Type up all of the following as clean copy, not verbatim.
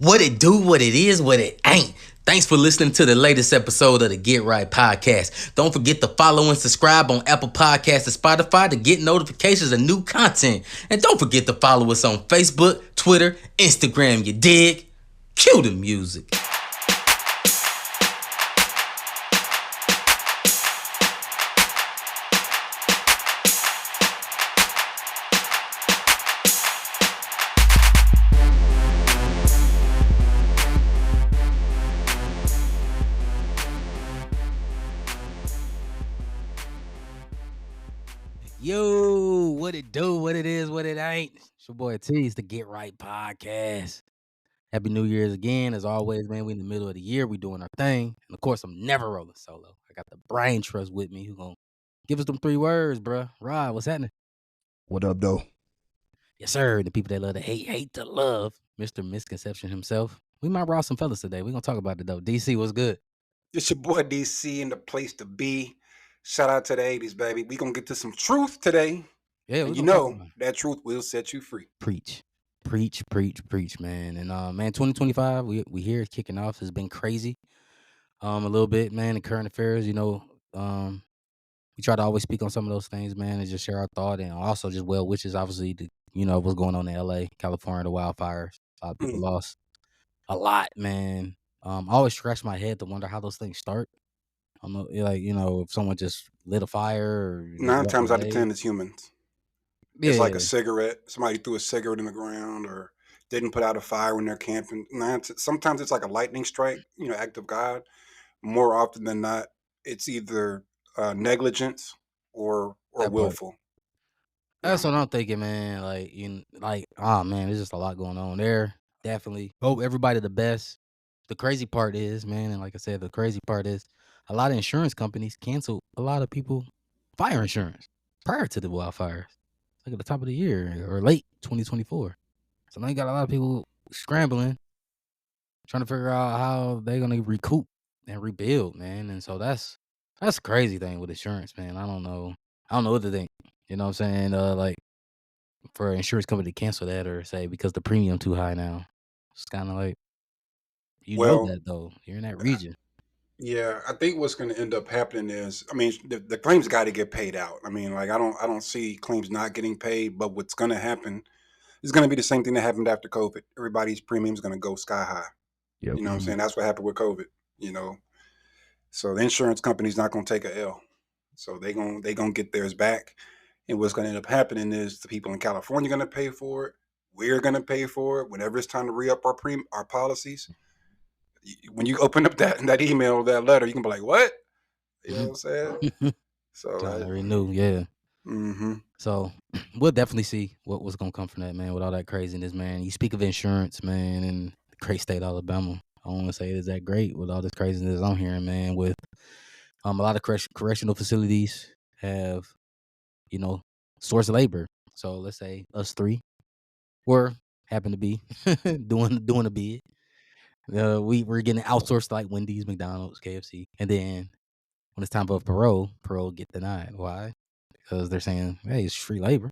What it do, what it is, what it ain't. Thanks for listening to the latest episode of the Get Right Podcast. Don't forget to follow and subscribe on Apple Podcasts and Spotify to get notifications of new content. And don't forget to follow us on Facebook, Twitter, Instagram, you dig? Cue the music. Yo, what it do, what it is, what it ain't. It's your boy T. It's the Get Right Podcast. Happy New Year's again. As always, man, we in the middle of the year. We doing our thing. And of course, I'm never rolling solo. I got the brain trust with me who gonna give us them 3 words, bruh. Rod, what's happening? What up, though? Yes, sir. The people that love to hate to love. Mr. Misconception himself. We might rob some fellas today. We're gonna talk about it though. DC, what's good? It's your boy DC in the place to be. Shout out to the 80s, baby. We gonna get to some truth today. Yeah, And you know that truth will set you free. Preach, man. And man, 2025, we here it's kicking off. It's been crazy. A little bit, man, in current affairs, we try to always speak on some of those things, man, and just share our thought and also just well wishes, obviously, to, what's going on in LA, California, the wildfires. A lot of people lost a lot, man. I always scratch my head to wonder how those things start. I don't know, if someone just lit a fire or 9 times out of 10 it's humans. It's like a cigarette. Somebody threw a cigarette in the ground or didn't put out a fire when they're camping. Sometimes it's like a lightning strike, act of God. More often than not, it's either negligence or willful. That's what I'm thinking, man. Man, there's just a lot going on there. Definitely hope everybody the best. The crazy part is, man, and like I said, the crazy part is a lot of insurance companies canceled a lot of people fire insurance prior to the wildfires. Like at the top of the year or late 2024. So now you got a lot of people scrambling, trying to figure out how they're gonna recoup and rebuild, man. And so that's the crazy thing with insurance, man. I don't know what to think. You know what I'm saying? Like for an insurance company to cancel that or say because the premium too high now. It's kind of like know that though. You're in that region. Yeah, I think what's going to end up happening is, the claims got to get paid out. I don't see claims not getting paid, but what's going to happen is going to be the same thing that happened after COVID. Everybody's premium is going to go sky high. Yep. You know what I'm saying? That's what happened with COVID, So the insurance company's not going to take a L. So they going to get theirs back. And what's going to end up happening is the people in California are going to pay for it. We're going to pay for it whenever it's time to re-up our policies. When you open up that email, that letter, you can be like, "What?" You know what I'm saying? So trying to renew, yeah. Mm-hmm. So we'll definitely see what's gonna come from that, man. With all that craziness, man. You speak of insurance, man, in the great state of Alabama. I don't want to say it is that great with all this craziness I'm hearing, man. With a lot of correctional facilities have, source labor. So let's say us 3 happen to be doing a bid. We're getting outsourced like Wendy's, McDonald's, KFC, and then when it's time for parole get denied. Why? Because they're saying, "Hey, it's free labor."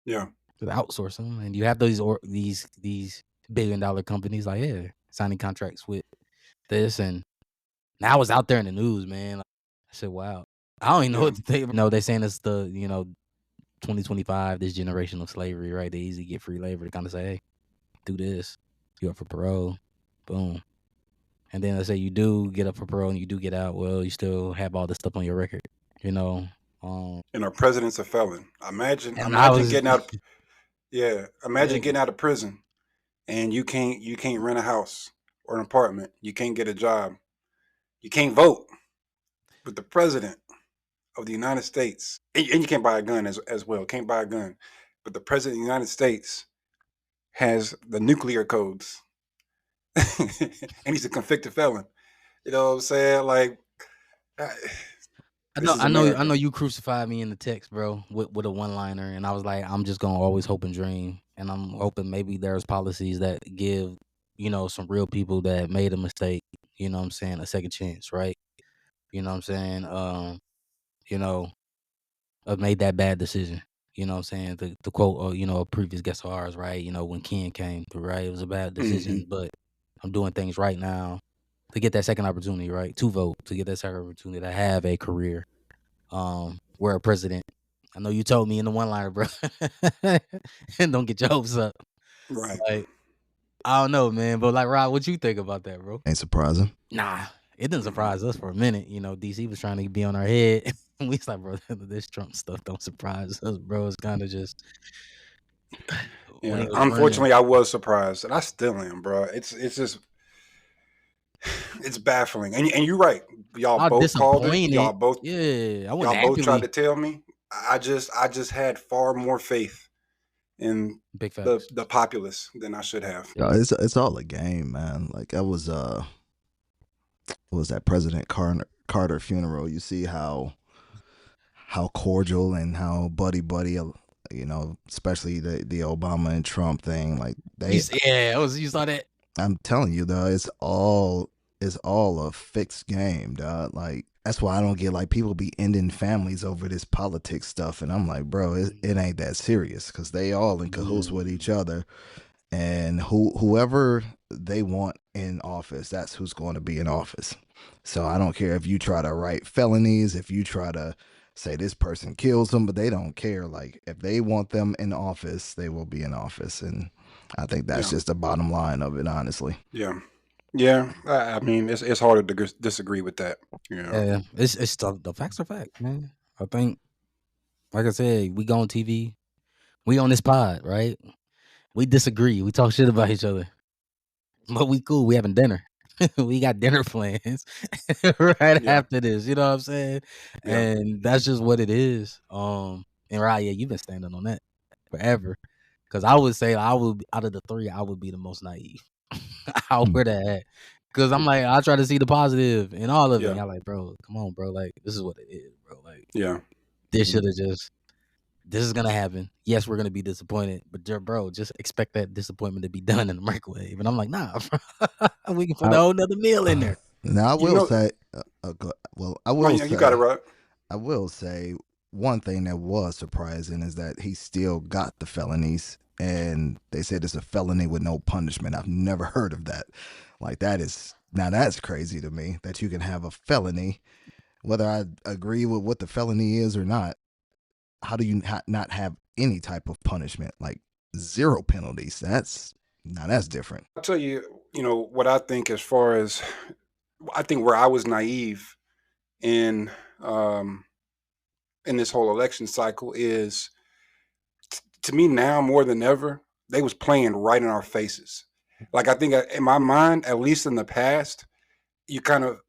Yeah, they outsource them, and you have these $1 billion companies like signing contracts with this, and now it's out there in the news, man. Like, I said, "Wow." I don't even know what to think. No, they're saying it's the 2025, this generation of slavery, right? They easily get free labor to kind of say, "Hey, do this. You up for parole?" Boom. And then let's say you do get up for parole and you do get out. Well, you still have all this stuff on your record, And our president's a felon. Imagine getting out. Imagine getting out of prison, and you can't rent a house or an apartment. You can't get a job. You can't vote. But the president of the United States, and you can't buy a gun as well. Can't buy a gun. But the president of the United States has the nuclear codes. And he's a convicted felon. You know what I'm saying? Like, I know you crucified me in the text, bro, with a one-liner, and I was like, I'm just gonna always hope and dream, and I'm hoping maybe there's policies that give, some real people that made a mistake, a second chance, right? You know what I'm saying? Made that bad decision. You know what I'm saying? To quote, a previous guest of ours, right? When Ken came through, right? It was a bad decision, but I'm doing things right now to get that second opportunity, right? To vote, to get that second opportunity to have a career. Where a president. I know you told me in the one liner, bro. And don't get your hopes up. Right. Like, I don't know, man. But like, Rob, what you think about that, bro? Ain't surprising. Nah, it didn't surprise us for a minute. You know, DC was trying to be on our head. We was like, bro, this Trump stuff don't surprise us, bro. It's kind of just yeah. Unfortunately, I was surprised, and I still am, bro. It's just it's baffling. And you're right. Y'all both called it. Y'all both tried to tell me. I just had far more faith in the populace than I should have. Yeah, it's all a game, man. Like I was what was that President Carter funeral? You see how cordial and how buddy, you know, especially the Obama and Trump thing. Like you saw that. I'm telling you, though, it's all a fixed game, dog. Like that's why I don't get like people be ending families over this politics stuff, and I'm like, bro, it ain't that serious because they all in cahoots with each other, and whoever they want in office, that's who's going to be in office. So I don't care if you try to write felonies, if you try to say this person kills them, but they don't care. Like if they want them in office, they will be in office, and I think that's just the bottom line of it, honestly. Yeah. I mean, it's harder to disagree with that. You know? Yeah, it's the facts are facts, man. I think, like I said, we go on TV, we on this pod, right? We disagree, we talk shit about each other, but we cool. We having dinner. We got dinner plans after this. You know what I'm saying? Yeah. And that's just what it is. And right, yeah, you've been standing on that forever. Because I would say out of the three, I would be the most naive. I'll wear that hat. Because I'm like, I try to see the positive in all of it. I'm like, bro, come on, bro. Like, this is what it is, bro. Like, this should have this is gonna happen. Yes, we're gonna be disappointed, but bro, just expect that disappointment to be done in the microwave. And I'm like, nah, bro. We can put a whole nother meal in there. Now I will say, I will say, you got it right. I will say one thing that was surprising is that he still got the felonies, and they said it's a felony with no punishment. I've never heard of that. Like that's crazy to me that you can have a felony, whether I agree with what the felony is or not. How do you not have any type of punishment, like zero penalties? That's different. I'll tell you, what I think as far as, I think where I was naive in this whole election cycle is, to me now more than ever, they was playing right in our faces. Like I think in my mind, at least in the past, you kind of,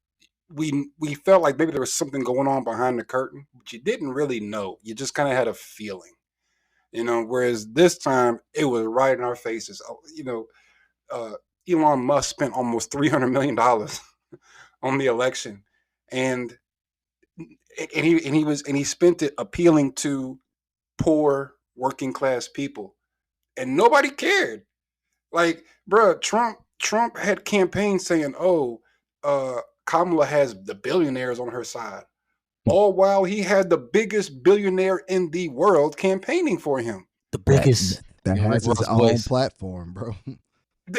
we felt like maybe there was something going on behind the curtain, but you didn't really know. You just kind of had a feeling, whereas this time it was right in our faces. Elon Musk spent almost $300 million on the election, and he spent it appealing to poor working class people, and nobody cared. Like, bro, Trump had campaigns saying, Kamala has the billionaires on her side, all while he had the biggest billionaire in the world campaigning for him. The biggest. That has his own platform, bro.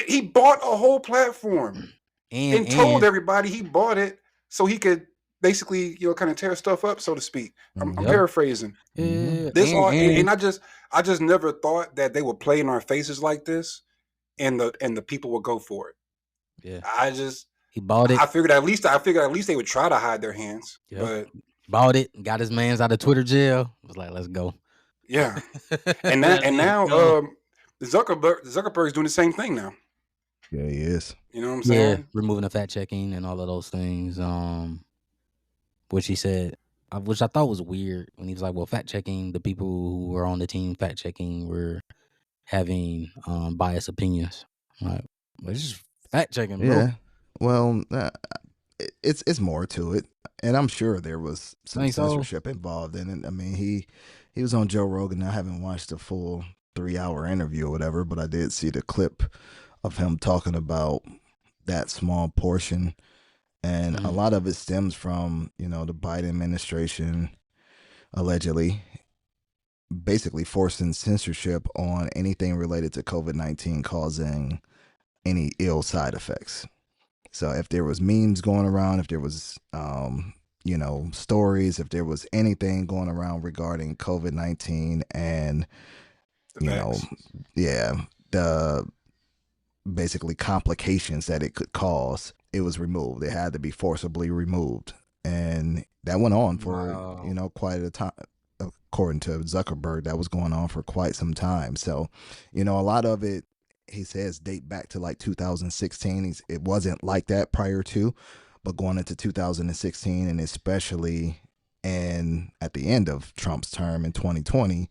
He bought a whole platform and told everybody he bought it so he could basically, kind of tear stuff up, so to speak. I'm paraphrasing. And I just never thought that they would play in our faces like this, and the people would go for it. Yeah, he bought it. I figured at least they would try to hide their hands. But bought it, got his mans out of Twitter jail. Was like, let's go. Yeah, and now Zuckerberg's doing the same thing now. Yeah, he is. You know what I'm saying? Yeah, removing the fact checking and all of those things. Which he said, which I thought was weird when he was like, well, fact checking, the people who were on the team fact checking were having biased opinions. Like, it's just fact checking, bro. Yeah. Well, it's more to it, and I'm sure there was some censorship involved in it. I mean, he was on Joe Rogan. I haven't watched the full 3-hour interview or whatever, but I did see the clip of him talking about that small portion, and a lot of it stems from the Biden administration allegedly basically forcing censorship on anything related to COVID-19 causing any ill side effects. So if there was memes going around, if there was stories, if there was anything going around regarding COVID-19 and The yeah, the basically complications that it could cause, it was removed. It had to be forcibly removed. And that went on for, quite a time. According to Zuckerberg, that was going on for quite some time. So, a lot of it, he says, date back to like 2016. It wasn't like that prior to, but going into 2016, and especially at the end of Trump's term in 2020,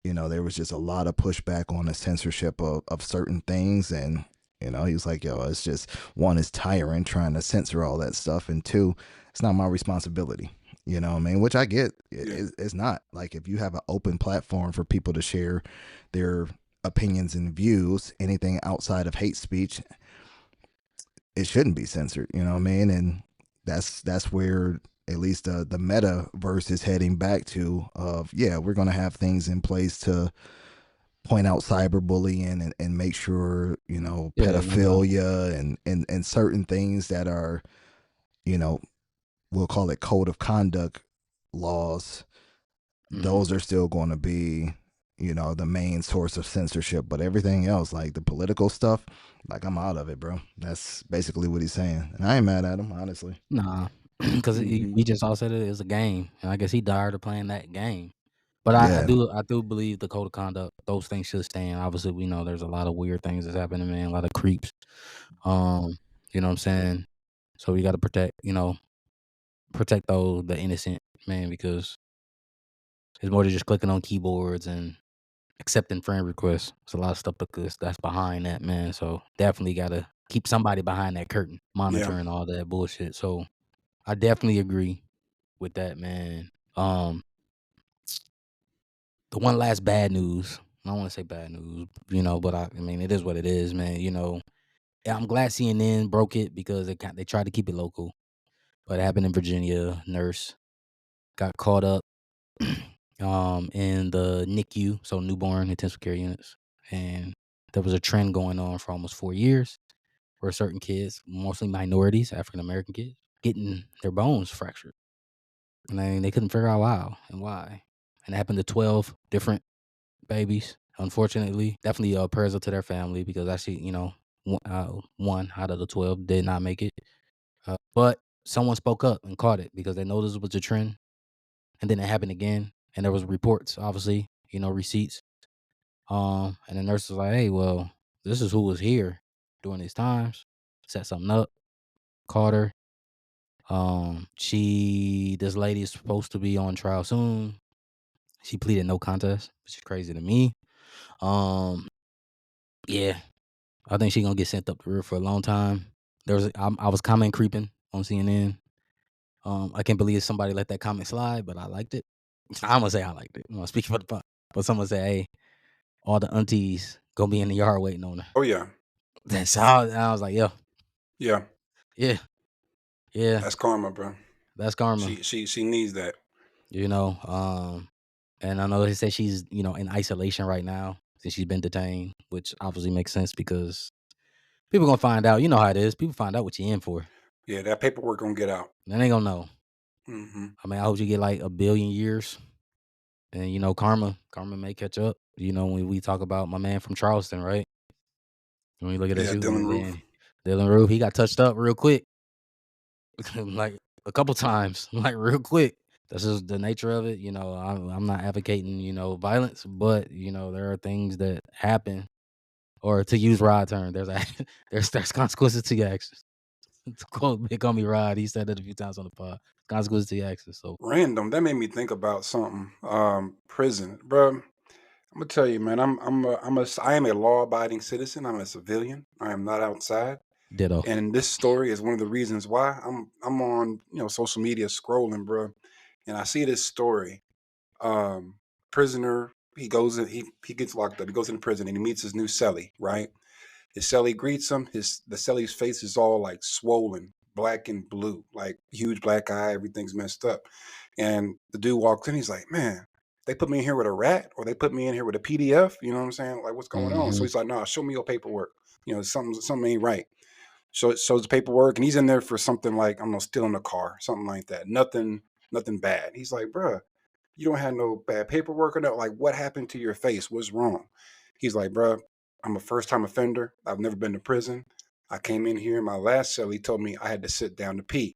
there was just a lot of pushback on the censorship of certain things. And, he was like, yo, it's just, one, is tiring trying to censor all that stuff. And two, it's not my responsibility. You know what I mean? Which I get. It's not. Like, if you have an open platform for people to share their opinions and views, anything outside of hate speech, it shouldn't be censored. You know what I mean? And that's where at least the metaverse is heading back to. We're going to have things in place to point out cyberbullying and make sure, pedophilia and certain things that are, we'll call it code of conduct laws. Those are still going to be, the main source of censorship. But everything else, like the political stuff, like, I'm out of it, bro. That's basically what he's saying. And I ain't mad at him, honestly. Nah, because he just all said it was a game. And I guess he tired of playing that game. But I do believe the code of conduct, those things should stand. Obviously, we know there's a lot of weird things that's happening, man. A lot of creeps. You know what I'm saying? So we got to protect the innocent, man, because it's more than just clicking on keyboards and accepting friend requests. There's a lot of stuff that's behind that, man. So definitely got to keep somebody behind that curtain monitoring all that bullshit. So I definitely agree with that, man. The one last bad news. I don't want to say bad news, but I mean, it is what it is, man. I'm glad CNN broke it because they tried to keep it local. But it happened in Virginia. Nurse got caught up in the NICU, so newborn intensive care units. And there was a trend going on for almost 4 years where certain kids, mostly minorities, African American kids, getting their bones fractured. And they couldn't figure out why. And it happened to 12 different babies, unfortunately. Definitely prayers up to their family because actually, one out of the 12 did not make it. But someone spoke up and caught it because they noticed it was a trend. And then it happened again. And there was reports, obviously, receipts. And the nurse was like, hey, well, this is who was here during these times. Set something up, caught her. This lady is supposed to be on trial soon. She pleaded no contest, which is crazy to me. Yeah, I think she's gonna get sent up the rear for a long time. I was comment creeping on CNN. I can't believe somebody let that comment slide, but I liked it. I'm gonna say I liked it. I'm gonna speak for the pot. But someone say, hey, all the aunties gonna be in the yard waiting on her. Oh yeah. That's how I was like, yeah. Yeah. Yeah. Yeah. That's karma, bro. That's karma. She needs that. And I know they say she's, in isolation right now since she's been detained, which obviously makes sense because people gonna find out. You know how it is. People find out what you're in for. Yeah, that paperwork gonna get out. They ain't gonna know. Mm-hmm. I mean, I hope you get like 1 billion years. And karma may catch up. When we talk about my man from Charleston, right? When we look at that Dylan Roof, he got touched up real quick. Like a couple times, like real quick. That's just the nature of it. I'm not advocating, violence, but there are things that happen. Or to use Rod term, there's consequences to your actions. To quote Big Homie Rod, he said that a few times on the pod. Consequences to your actions. So random. That made me think about something. Prison, bro. I'm gonna tell you, man. I am a law-abiding citizen. I'm a civilian. I am not outside. Ditto. And this story is one of the reasons why I'm on social media scrolling, bro, and I see this story. Prisoner, he goes in, he gets locked up. He goes into prison and he meets his new cellie, right? His cellie greets him. The cellie's face is all like swollen, black and blue, like huge black eye. Everything's messed up. And the dude walks in. He's like, man, they put me in here with a rat, or they put me in here with a PDF. You know what I'm saying? Like, what's going on? So he's like, nah, show me your paperwork. something ain't right. So it shows the paperwork, and he's in there for something like, I don't know, stealing a car, something like that. Nothing bad. He's like, bruh, you don't have no bad paperwork or no. Like, what happened to your face? What's wrong? He's like, bruh, I'm a first-time offender. I've never been to prison. I came in here in my last cell. He told me I had to sit down to pee,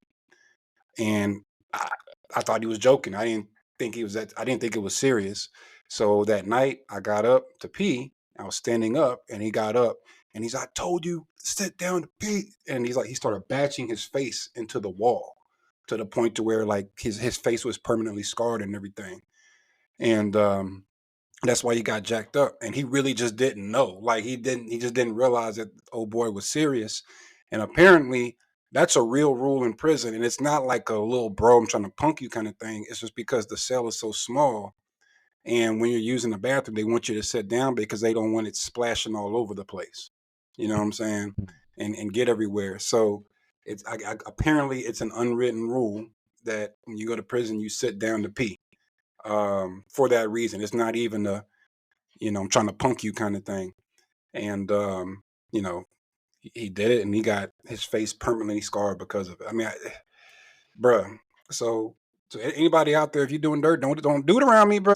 and I thought he was joking. I didn't think it was serious. So that night, I got up to pee. I was standing up, and he got up, and he's, I told you, sit down to pee. And he's like, he started bashing his face into the wall to the point to where like his face was permanently scarred and everything. And that's why he got jacked up. And he really just didn't know. Like he just didn't realize that old boy was serious. And apparently that's a real rule in prison. And it's not like a little bro, I'm trying to punk you kind of thing. It's just because the cell is so small. And when you're using the bathroom, they want you to sit down because they don't want it splashing all over the place. You know what I'm saying? And get everywhere. So it's apparently it's an unwritten rule that when you go to prison, you sit down to pee. For that reason, it's not even a, I'm trying to punk you kind of thing. And he did it, and he got his face permanently scarred because of it. I mean, bruh. So anybody out there, if you're doing dirt, don't do it around me, bro.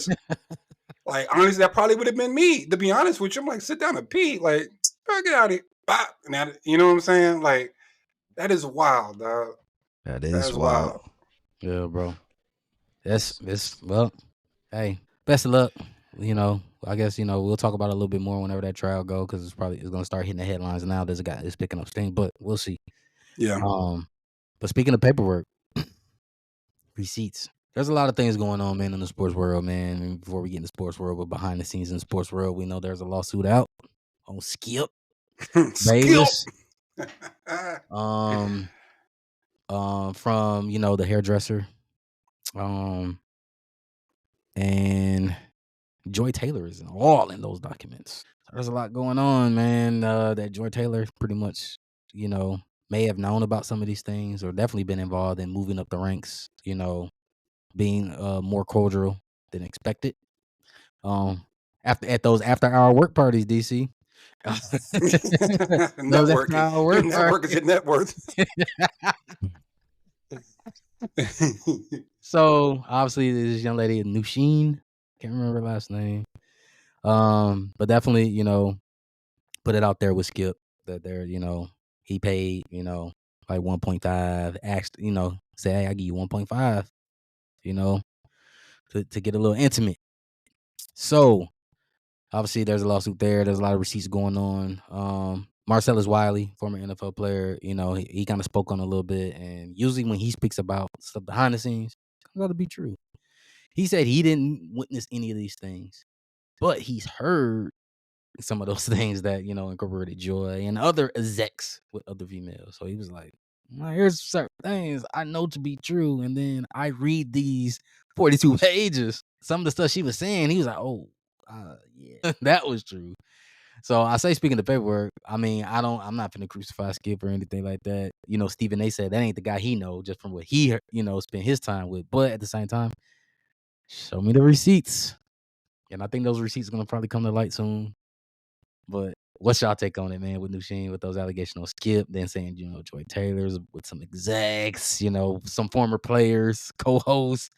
Like honestly, that probably would have been me. To be honest with you, I'm like, sit down and pee. Like, bro, get out of here. Bop. And that, you know what I'm saying? Like, that is wild, dog. That is wild. Yeah, bro. Well, hey, best of luck. I guess we'll talk about it a little bit more whenever that trial go, because it's gonna start hitting the headlines now. There's a guy that's picking up steam, but we'll see. Yeah. But speaking of paperwork, receipts. There's a lot of things going on, man, in the sports world, man. And before we get in the sports world, but behind the scenes in the sports world, we know there's a lawsuit out on Skip Bayless. From the hairdresser, and Joy Taylor is all in those documents. There's a lot going on, man. That Joy Taylor pretty much, may have known about some of these things, or definitely been involved in moving up the ranks. Being more cordial than expected. At those after-hour work parties, DC. Network is your net worth. So obviously this young lady, Nusheen, can't remember her last name. But definitely, put it out there with Skip that he paid, like 1.5, asked, say, hey, I give you 1.5, to get a little intimate. So obviously there's a lawsuit there. There's a lot of receipts going on. Marcellus Wiley, former NFL player, he kind of spoke on a little bit, and usually when he speaks about stuff behind the scenes, it's got to be true. He said he didn't witness any of these things, but he's heard some of those things that, incorporated Joy and other execs with other females. So he was like, well, here's certain things I know to be true. And then I read these 42 pages. Some of the stuff she was saying, he was like, oh, yeah, that was true. So I say, speaking of paperwork, I mean, I'm not finna crucify Skip or anything like that. Stephen A said that ain't the guy he know, just from what he, spent his time with. But at the same time, show me the receipts. And I think those receipts are going to probably come to light soon. But what's y'all take on it, man, with Nusheen, with those allegations on Skip, then saying, Joy Taylor's with some execs, some former players, co-hosts.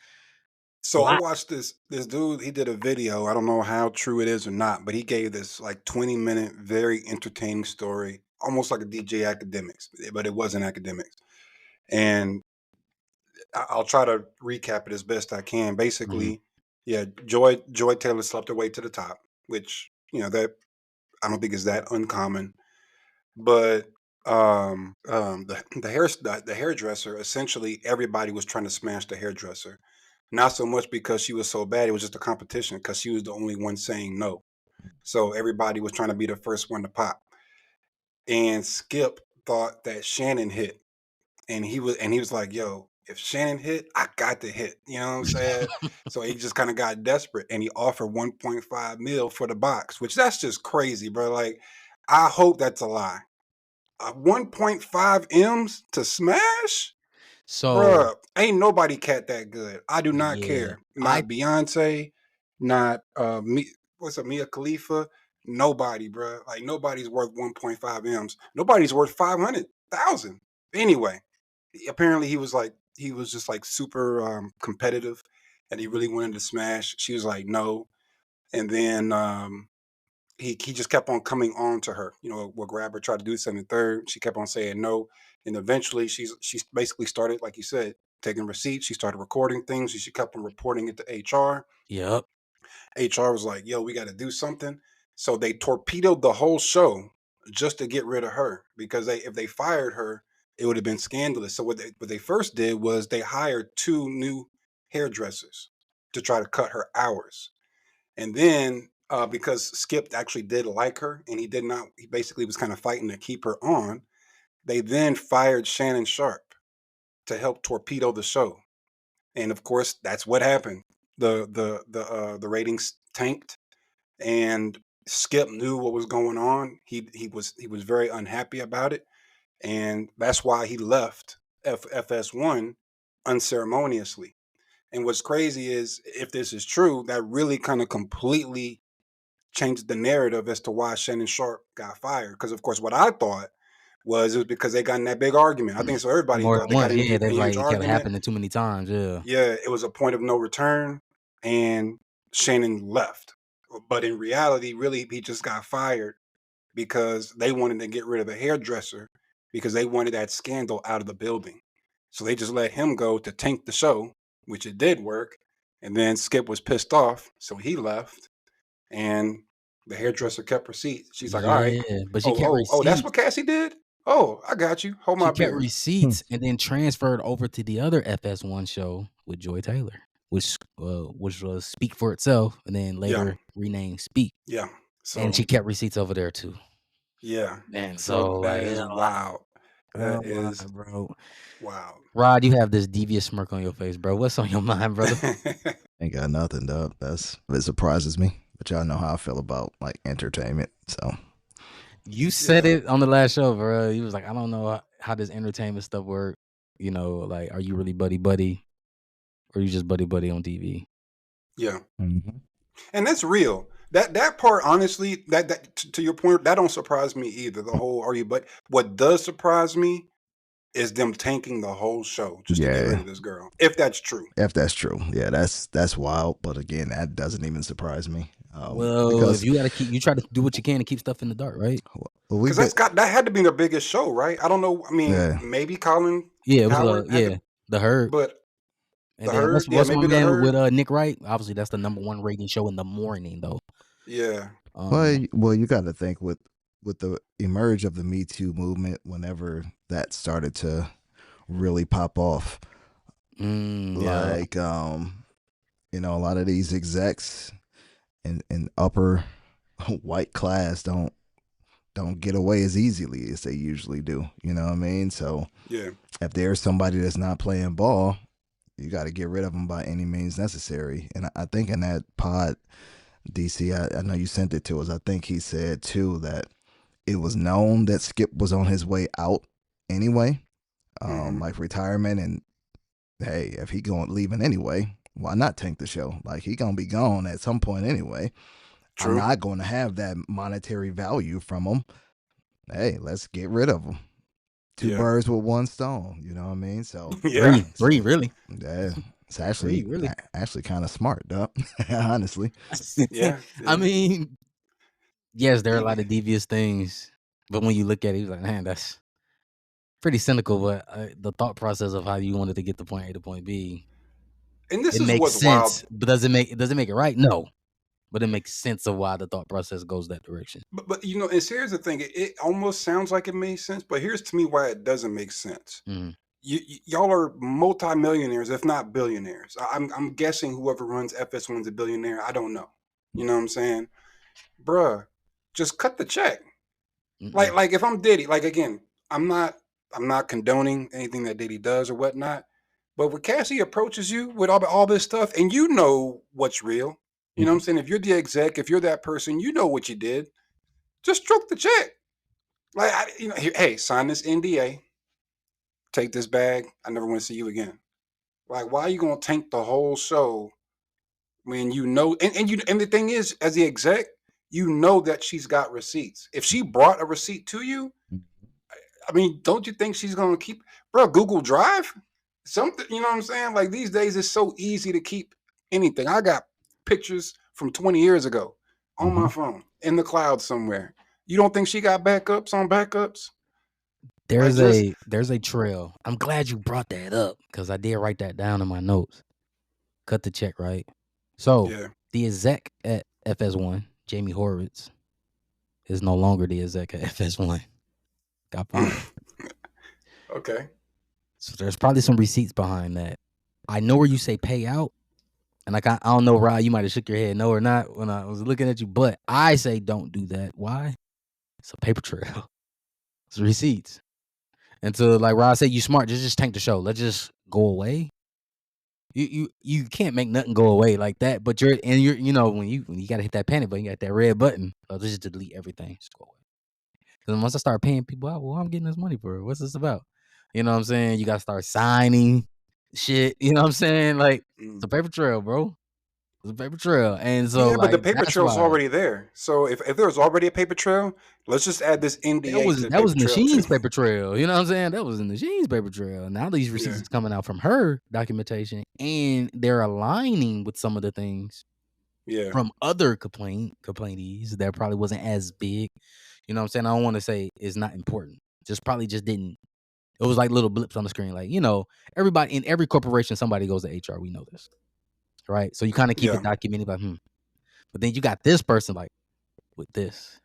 So I watched this dude, he did a video. I don't know how true it is or not, but he gave this like 20-minute, very entertaining story, almost like a DJ Academics, but it wasn't Academics. And I'll try to recap it as best I can. Basically, yeah, Joy Taylor slept her way to the top, which, that I don't think is that uncommon. But the hairdresser, essentially everybody was trying to smash the hairdresser. Not so much because she was so bad, it was just a competition because she was the only one saying no. So everybody was trying to be the first one to pop. And Skip thought that Shannon hit. And he was like, yo, if Shannon hit, I got to hit. You know what I'm saying? So he just kind of got desperate, and he offered 1.5 mil for the box, which that's just crazy, bro. Like, I hope that's a lie. 1.5 M's to smash? So, bruh, ain't nobody cat that good. I do not care. Not Beyonce, not Mia Khalifa, Nobody, bro. Like nobody's worth 1.5 M's. Nobody's worth 500,000. Anyway, apparently he was just like super competitive, and he really wanted to smash. She was like no, and then he just kept on coming on to her. You know, we'll grab her, try to do something third. She kept on saying no, and eventually she basically started, like you said, taking receipts. She started recording things. She kept on reporting it to HR. Yep. HR was like, "Yo, we got to do something." So they torpedoed the whole show just to get rid of her, because if they fired her, it would have been scandalous. So what they first did was they hired 2 new hairdressers to try to cut her hours. And then because Skip actually did like her, and he basically was kind of fighting to keep her on, they then fired Shannon Sharp to help torpedo the show. And of course, that's what happened. The ratings tanked, and Skip knew what was going on. He was very unhappy about it, and that's why he left FS1 unceremoniously. And what's crazy is, if this is true, that really kind of completely changed the narrative as to why Shannon Sharp got fired. Because of course, what I thought was it was because they got in that big argument. I think so. Everybody More thought than they got once, yeah. into a That's huge like it kept argument. happening too many times. Yeah. Yeah, it was a point of no return, and Shannon left. But in reality, really, he just got fired because they wanted to get rid of the hairdresser, because they wanted that scandal out of the building. So they just let him go to tank the show, which it did work. And then Skip was pissed off, so he left, and the hairdresser kept receipts. She's like, "All right, Yeah, but she kept that's receipts. what Cassie did. Oh, I got you. Hold my She kept beer." receipts and then transferred over to the other FS1 show with Joy Taylor, which was Speak for Itself, and then Yeah, later renamed Speak. yeah. And she So kept receipts over there too. yeah, And so so that like is it's a lot. wild. A That lot, is bro. wild. Rod, you have this devious smirk on your face, bro. What's on your mind, brother? Ain't got nothing, dog. It surprises me, but y'all know how I feel about like entertainment. So You said it on the last show, bro. You was like, I don't know how this entertainment stuff work. You know, like, are you really buddy, or you just buddy on TV? Yeah, mm-hmm. and that's real. That part, honestly, that to your point, that don't surprise me either. The whole are you? But what does surprise me is them tanking the whole show just to get rid of this girl. If that's true. If that's true, yeah, that's wild. But again, that doesn't even surprise me. Well, because if you try to do what you can to keep stuff in the dark, right? Because that had to be their biggest show, right? I don't know. I mean, maybe Colin. Yeah, it was The Herd. But and then what's my man with Nick Wright? Obviously, that's the #1 rating show in the morning, though. Yeah. Well, you got to think with the emerge of the Me Too movement, whenever that started to really pop off, like you know, a lot of these execs in upper white class don't get away as easily as they usually do. You know what I mean? So yeah, if there's somebody that's not playing ball, you got to get rid of them by any means necessary. And I think in that pod, DC, I know you sent it to us. I think he said too that it was known that Skip was on his way out anyway, like retirement. And hey, if he leaving anyway, why not tank the show? Like he gonna be gone at some point anyway. True. I'm not going to have that monetary value from him. Hey, let's get rid of him. Two birds with one stone. You know what I mean? So three, really. Yeah, it's actually kind of smart, though. Honestly. Yeah. I mean, yes, there are a lot of devious things, but when you look at it, you're like, man, that's pretty cynical. But the thought process of how you wanted to get to point A to point B, and this it is makes what's sense. wild. But does it make it right? No. But it makes sense of why the thought process goes that direction. But you know, and here's the thing: it almost sounds like it makes sense, but here's to me why it doesn't make sense. Y'all are multimillionaires, if not billionaires. I'm guessing whoever runs FS1's a billionaire. I don't know. You know what I'm saying, bruh? Just cut the check. Like if I'm Diddy, like again, I'm not condoning anything that Diddy does or whatnot. But when Cassie approaches you with all this stuff, and you know what's real. You know what I'm saying? If you're the exec, if you're that person, you know what you did. Just stroke the check. Like, hey, sign this NDA. Take this bag. I never want to see you again. Like, why are you going to tank the whole show when you know? And the thing is, as the exec, you know that she's got receipts. If she brought a receipt to you, I mean, don't you think she's gonna keep, bro? Google Drive, something. You know what I'm saying? Like these days, it's so easy to keep anything. I got pictures from 20 years ago on my phone in the cloud somewhere. You don't think she got backups on backups? There's a trail. I'm glad you brought that up because I did write that down in my notes. Cut the check, right? So the exec at FS1, Jamie Horowitz, is no longer the exec at FS1. Got fired. Okay. So there's probably some receipts behind that. I know where you say pay out, and like I don't know, Rod, you might have shook your head no or not when I was looking at you, but I say don't do that. Why? It's a paper trail. It's receipts. And so, like Rod said, you smart. Just tank the show. Let's just go away. You can't make nothing go away like that. But you're you know when you gotta hit that panic button, you got that red button. Let's just delete everything. Just go away. Because once I start paying people out, well, I'm getting this money for. What's this about? You know what I'm saying? You gotta start signing shit. You know what I'm saying? Like it's a paper trail, bro. It's a paper trail. And so but the paper trail's already there. So if there's already a paper trail, let's just add this NDA. That was Nasheem's paper trail. You know what I'm saying? That was in Nasheem's paper trail. Now these receipts is coming out from her documentation, and they're aligning with some of the things from other complaintees that probably wasn't as big. You know what I'm saying? I don't want to say it's not important. Just probably just didn't. It was like little blips on the screen. Like, you know, everybody in every corporation, somebody goes to HR. We know this. Right? So you kind of keep it documented, like, But then you got this person like with this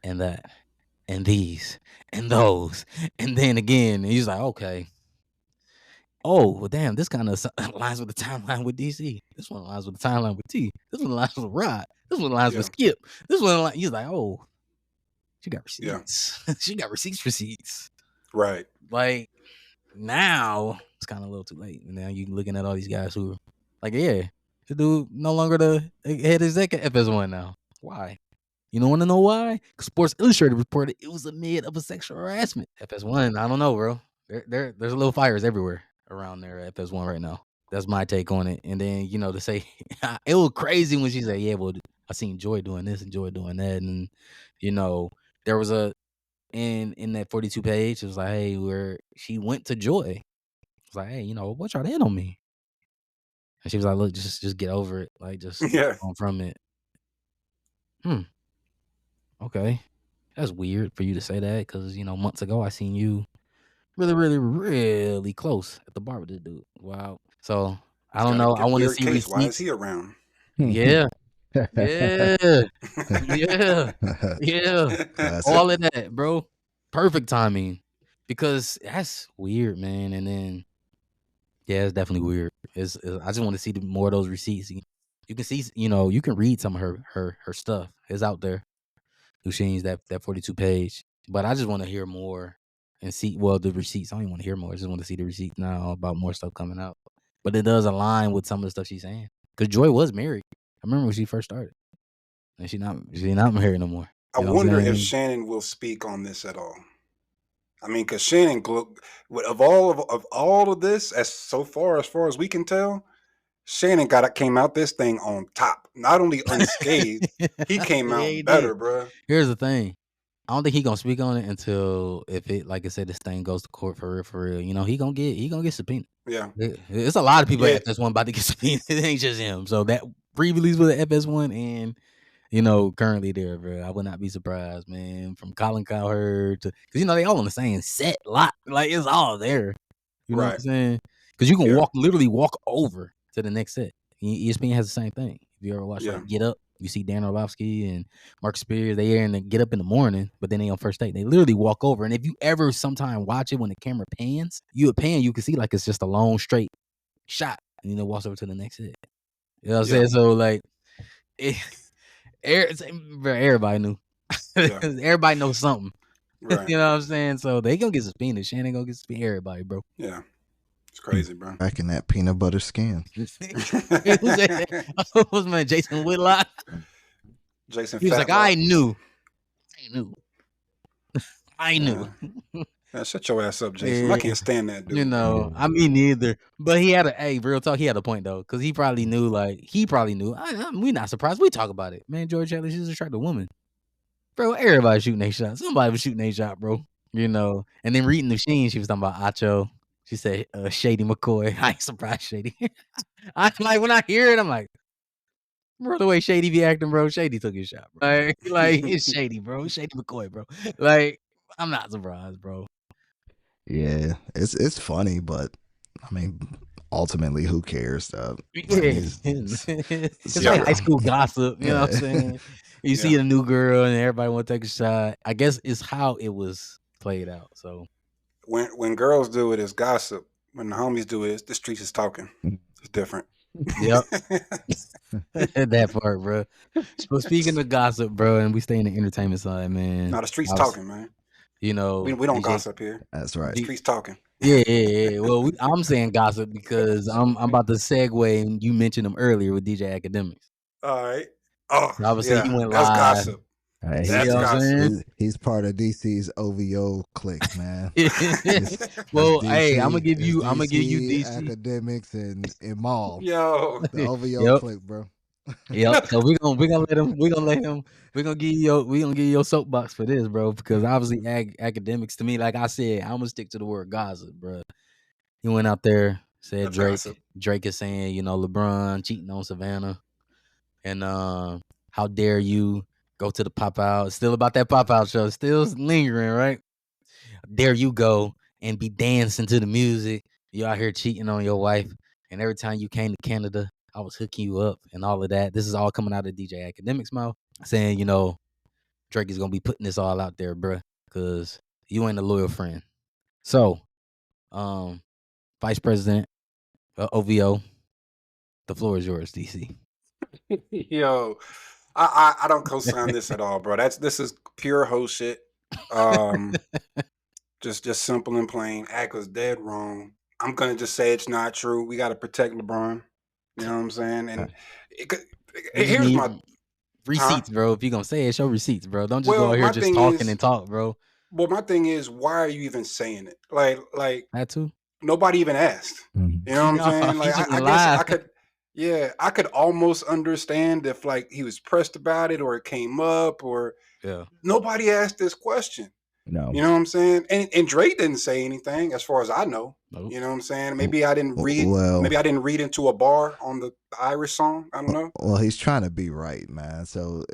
and that and these and those. And then again, and he's like, okay. Oh, well, damn, this kind of aligns with the timeline with DC. This one aligns with the timeline with T. This one aligns with Rod. This one aligns with Skip. This one, he's like, oh, she got receipts. She got receipts. Right. Like, now it's kind of a little too late. And now you looking at all these guys who are like, the dude no longer the head exec at FS1 now. Why? You don't want to know why? Because Sports Illustrated reported it was amid of a sexual harassment. FS1, I don't know, bro. There's little fires everywhere around there at FS1 right now. That's my take on it. And then, you know, to say, it was crazy when she said, yeah, well, I seen Joy doing this and Joy doing that. And, you know, there was in that 42 page, it was like, hey, where she went to Joy. It's like, hey, you know, what y'all did on me? And she was like, look, just get over it. Like, just on from it. Okay. That's weird for you to say that because, you know, months ago I seen you really, really, really close at the bar with this dude. Wow. So, I don't know. I want to see receipts. Why is he around? Yeah. Yeah. All of that, bro. Perfect timing. Because that's weird, man. And then, yeah, it's definitely weird. I just want to see more of those receipts. You can see, you know, you can read some of her stuff. It's out there. Lucine's that 42 page. But I just want to hear more and see, well, the receipts. I don't even want to hear more. I just want to see the receipts now about more stuff coming out. But it does align with some of the stuff she's saying. Because Joy was married. I remember when she first started. And she's not married no more. I wonder if Shannon will speak on this at all. I mean, because Shannon, of all of this, as far as we can tell, Shannon came out this thing on top. Not only unscathed, he came out better, bro. Here's the thing. I don't think he's gonna speak on it until if it, like I said, this thing goes to court for real. You know, he gonna get subpoenaed. Yeah. It's a lot of people at FS1 about to get subpoenaed. It ain't just him. So that pre-release with the FS1 and, you know, currently there, bro. I would not be surprised, man. From Colin Cowherd to, because, you know, they all on the same set lot. Like, it's all there. You know what I'm saying? Because you can literally walk over to the next set. ESPN has the same thing. If you ever watch like Get Up, you see Dan Orlovsky and Marcus Spears, they air and Get Up in the morning, but then they on first take. They literally walk over. And if you ever sometime watch it when the camera pans, you can see like it's just a long straight shot. And, you know, walks over to the next set. You know what I'm saying? So, like, everybody knew. Everybody knows something. Right. You know what I'm saying? So they gonna get subpoenaed. Shannon gonna get subpoenaed. Everybody, bro. Yeah. It's crazy, bro. Back in that peanut butter skin. What was my Jason Whitlock? Jason. He was like, I knew. Shut your ass up, Jason. I can't stand that dude. You know, I mean, neither. But he had real talk. He had a point though, because he probably knew. We not surprised. We talk about it, man. George Shelley, she's an attractive woman, bro. Everybody shooting their shot. Somebody was shooting their shot, bro. You know. And then reading the machine, she was talking about Acho. She said Shady McCoy. I ain't surprised, Shady. I like when I hear it, I'm like, bro, the way Shady be acting, bro. Shady took his shot, bro. Like it's Shady, bro. Shady McCoy, bro. Like I'm not surprised, bro. Yeah, it's funny, but I mean, ultimately, who cares? It's like high school gossip. You know what I'm saying? You see a new girl and everybody want to take a shot. I guess it's how it was played out. So when girls do it, it's gossip. When the homies do it, the streets is talking. It's different. Yep. That part, bro. So speaking of gossip, bro, and we stay in the entertainment side, man. No, the streets talking, man. You know, we don't gossip here. That's right. The streets talking. Yeah. Well, I'm saying gossip because I'm about to segue, and you mentioned him earlier with DJ Academics. All right. Oh, so obviously he went that's live. Gossip. Right, that's gossip. He's part of DC's OVO clique, man. Well, DC, hey, I'm gonna give you DC Academics and Mall. Yo, the OVO clique, bro. Yep. So we're gonna give you your soapbox for this, bro, because obviously Academics, to me, like I said, I'm gonna stick to the word gossip, bro. He went out there, said Drake is saying, LeBron cheating on Savannah, and how dare you go to the pop out? Still about that pop out show, still lingering, right? Dare you go and be dancing to the music? You out here cheating on your wife, and every time you came to Canada, I was hooking you up and all of that. This is all coming out of DJ Academics' mouth, saying, Drake is gonna be putting this all out there, bruh, because you ain't a loyal friend. So, Vice President OVO, the floor is yours, DC. Yo, I don't co-sign this at all, bro. This is pure hoe shit. Just simple and plain. Act was dead wrong. I'm gonna just say it's not true. We got to protect LeBron. You know what I'm saying? And here's my receipts, bro. If you're gonna say it, show receipts, bro. Don't just go out here just talking and talk, bro. Well, my thing is, why are you even saying it? Like that too. Nobody even asked. You know what I'm saying? Like I guess I could. Yeah, I could almost understand if like he was pressed about it or it came up or nobody asked this question. No. You know what I'm saying? And Drake didn't say anything as far as I know. Nope. You know what I'm saying? Maybe I didn't read maybe I didn't read into a bar on the Irish song. I don't know. Well, he's trying to be right, man. So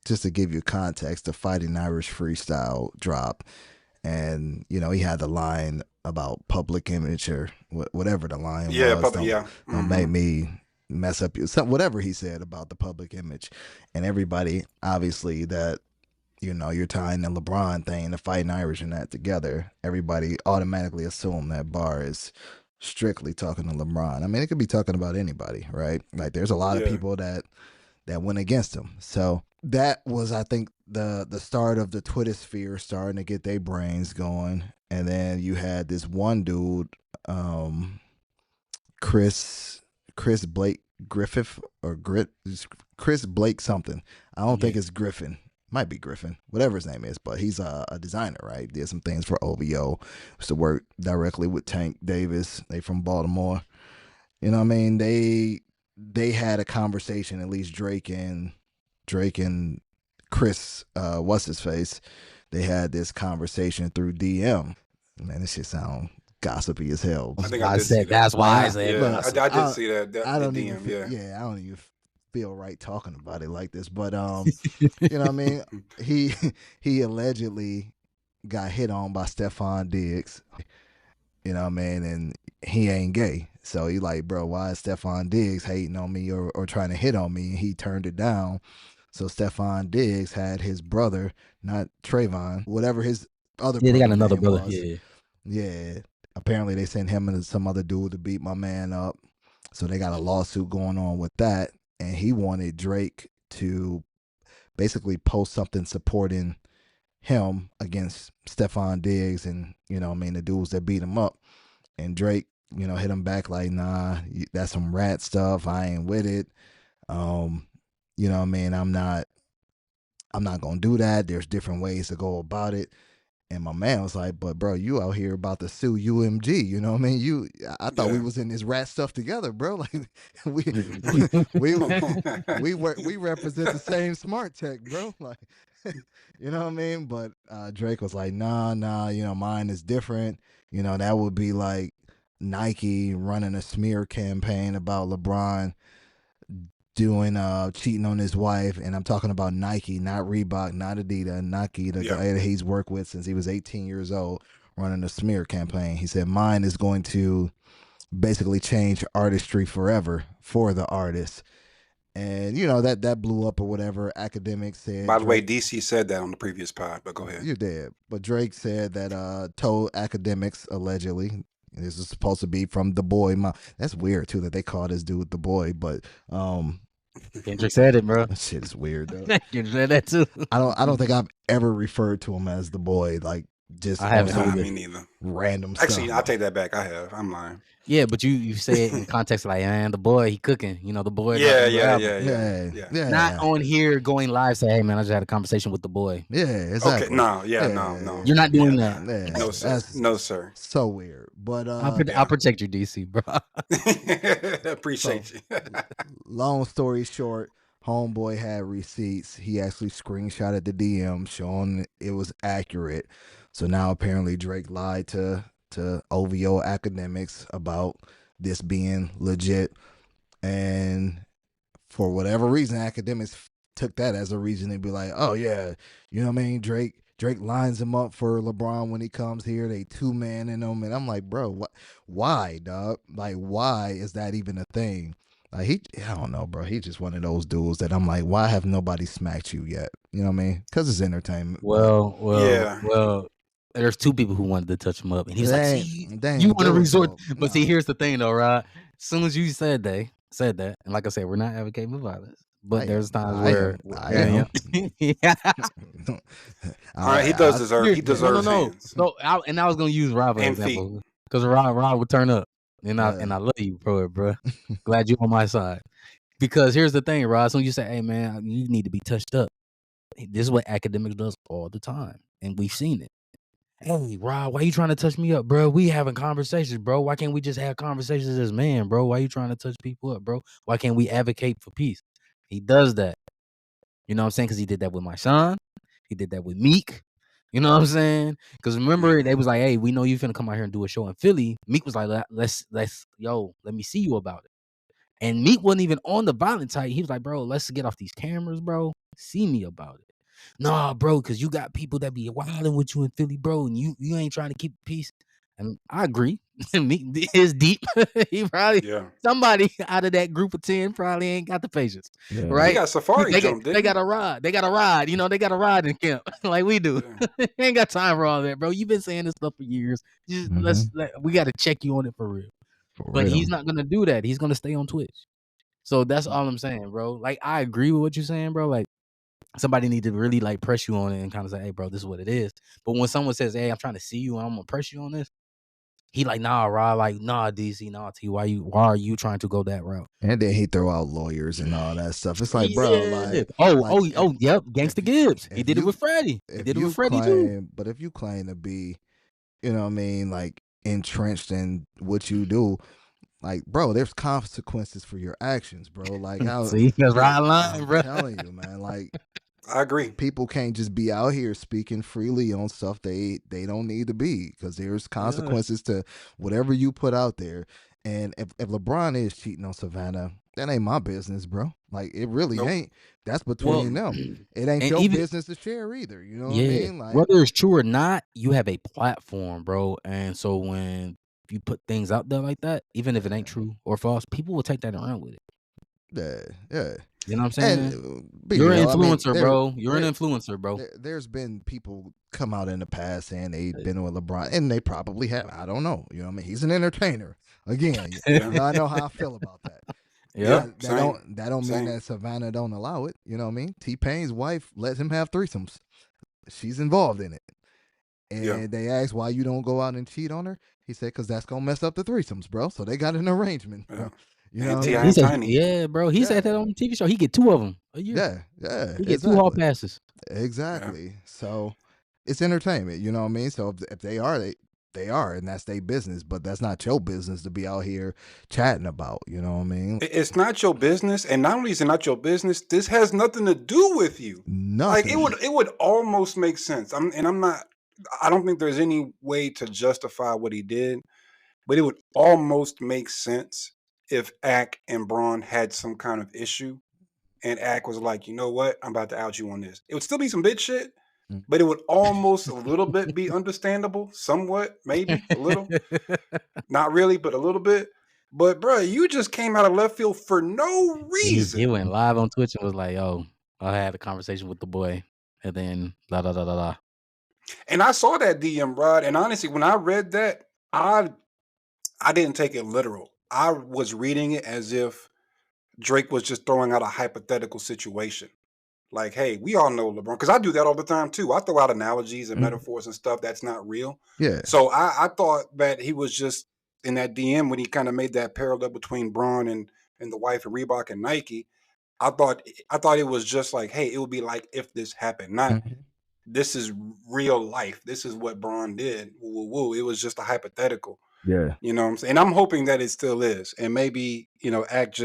just to give you context, the Fighting Irish freestyle drop, and he had the line about public image or whatever the line was. Don't make me mess up whatever he said about the public image, and everybody obviously that you're tying the LeBron thing, the Fighting Irish, and that together. Everybody automatically assume that bar is strictly talking to LeBron. I mean, it could be talking about anybody, right? Like there's a lot of people that went against him. So that was, I think, the start of the Twitter sphere starting to get their brains going. And then you had this one dude, Chris Blake Griffith or Chris Blake something. I don't think it's Griffin. Might be Griffin, whatever his name is, but he's a designer, right? Did some things for OVO. Used to work directly with Tank Davis. They from Baltimore. You know what I mean? They had a conversation, at least Drake and Chris, what's his face? They had this conversation through DM. Man, this shit sound gossipy as hell. I think I said that's why I said. Yeah, I did see that. I don't DM. Even, I don't even feel right talking about it like this, but you know what I mean? He allegedly got hit on by Stephon Diggs. You know what I mean? And he ain't gay. So he like, bro, why is Stephon Diggs hating on me or trying to hit on me? And he turned it down. So Stephon Diggs had his brother, not Trayvon, whatever his other brother. They got another brother. Was. Yeah. Apparently they sent him and some other dude to beat my man up. So they got a lawsuit going on with that. And he wanted Drake to basically post something supporting him against Stephon Diggs and, the dudes that beat him up. And Drake, hit him back like, nah, that's some rat stuff. I ain't with it. I'm not going to do that. There's different ways to go about it. And my man was like, "But bro, you out here about to sue UMG? You know what I mean? I thought we was in this rat stuff together, bro. Like we we represent the same smart tech, bro. Like you know what I mean? But Drake was like, nah, you know, mine is different. You know, that would be like Nike running a smear campaign about LeBron doing cheating on his wife, and I'm talking about Nike, not Reebok, not Adidas, Nike, the guy that he's worked with since he was 18 years old, running a smear campaign. He said mine is going to basically change artistry forever for the artist. And you know that blew up or whatever. Academics said. By the way, DC said that on the previous pod, but go ahead. You did, but Drake said that told Academics allegedly. This is supposed to be from The Boy. That's weird too that they call this dude The Boy, but Kendrick said it, bro. That shit is weird though. Kendrick said that too. I don't think I've ever referred to him as The Boy. Like just I haven't. Me neither. Random Actually, stuff. I take that back. I have. I'm lying. Yeah, but you say it in context like, man, the boy, he cooking. You know, the boy. Yeah. Not on here going live, say, hey, man, I just had a conversation with the boy. Yeah, exactly. Okay, no. You're not doing that. Yeah. No, sir. No, sir. So weird. But I'll protect you, DC, bro. Appreciate you. Long story short, homeboy had receipts. He actually screenshotted the DM showing it was accurate. So now apparently Drake lied to OVO Academics about this being legit, and for whatever reason Academics took that as a reason to be like, oh yeah, you know what I mean, Drake lines him up for LeBron when he comes here. They two-man in him, and I'm like, bro, why, dog? Like, why is that even a thing? Like I don't know, bro. He's just one of those dudes that I'm like, why have nobody smacked you yet? You know what I mean? Because it's entertainment. Well, there's two people who wanted to touch him up, and he's like, see, you want to resort. But see, here's the thing, though, right? As soon as you said that, and like I said, we're not advocating for violence, but there's times where all right, he does deserve. He deserves. No. And I was gonna use Rob as an example because Rob would turn up, and I love you for it, bro. Glad you're on my side. Because here's the thing, Rob. So you say, hey man, you need to be touched up. This is what Academics does all the time, and we've seen it. Hey, Rob, why you trying to touch me up, bro? We having conversations, bro. Why can't we just have conversations as men, bro? Why you trying to touch people up, bro? Why can't we advocate for peace? He does that. You know what I'm saying? Because he did that with my son. He did that with Meek. You know what I'm saying? Because remember, they was like, hey, we know you finna come out here and do a show in Philly. Meek was like, let me see you about it. And Meek wasn't even on the violent type. He was like, bro, let's get off these cameras, bro. See me about it. Nah, bro, because you got people that be wilding with you in Philly, bro, and you ain't trying to keep peace. And I agree. Meek is deep. He probably somebody out of that group of 10 probably ain't got the patience. Yeah. Right? They got Safari. They got a ride. They got a ride. You know, they got a ride in camp like we do. Yeah. Ain't got time for all that, bro. You've been saying this stuff for years. Just we got to check you on it for real. But he's not gonna do that. He's gonna stay on Twitch. So that's all I'm saying, bro. Like I agree with what you're saying, bro. Like somebody need to really like press you on it and kind of say, hey, bro, this is what it is. But when someone says, hey, I'm trying to see you and I'm gonna press you on this, he like, nah, Rob, like, nah, DC, nah, T, why are you trying to go that route? And then he throw out lawyers and all that stuff. It's like, bro, like, yep, Gangsta Gibbs. He did it with Freddie. He did it with Freddie too. But if you claim to be, you know what I mean, like entrenched in what you do, like, bro, there's consequences for your actions, bro. Like, see, that's right line, bro. I'm telling you, man. Like, I agree. People can't just be out here speaking freely on stuff they don't need to be, because there's consequences to whatever you put out there. And if LeBron is cheating on Savannah, that ain't my business, bro. Like, it really ain't. That's between them. It ain't your business to share either. You know what I mean? Like, whether it's true or not, you have a platform, bro. And so when you put things out there like that, even if it ain't true or false, people will take that around with it. Yeah. You know what I'm saying? You're an influencer, bro. You're an influencer, bro. There's been people come out in the past saying they've been with LeBron, and they probably have. I don't know. You know what I mean? He's an entertainer. Again, I know how I feel about that. Yeah. That don't mean that Savannah don't allow it. You know what I mean? T-Pain's wife lets him have threesomes. She's involved in it. And they asked why you don't go out and cheat on her. He said, because that's going to mess up the threesomes, bro. So they got an arrangement. Yeah. You know, he said, bro. He said that on the TV show. He get 2 of them a year. Yeah. He get 2 hall passes. Exactly. So it's entertainment. You know what I mean? So if they are, they are, and that's their business. But that's not your business to be out here chatting about. You know what I mean? It's not your business, and not only is it not your business, this has nothing to do with you. Like Nothing. it would almost make sense. I don't think there's any way to justify what he did, but it would almost make sense if Ak and Braun had some kind of issue, and Ak was like, you know what, I'm about to out you on this. It would still be some bitch shit, but it would almost a little bit be understandable, somewhat, maybe a little, not really, but a little bit. But bro, you just came out of left field for no reason. He went live on Twitch and was like, "Oh, I had a conversation with the boy," and then da da da da da. And I saw that DM, Rod. And honestly, when I read that, I didn't take it literal. I was reading it as if Drake was just throwing out a hypothetical situation. Like, hey, we all know LeBron, because I do that all the time too. I throw out analogies and metaphors and stuff that's not real. Yeah. So I thought that he was just in that DM when he kind of made that parallel between Braun and the wife of Reebok and Nike. I thought it was just like, hey, it would be like if this happened, not this is real life. This is what Braun did. Woo, woo. It was just a hypothetical. Yeah. You know what I'm saying? And I'm hoping that it still is. And maybe, Ak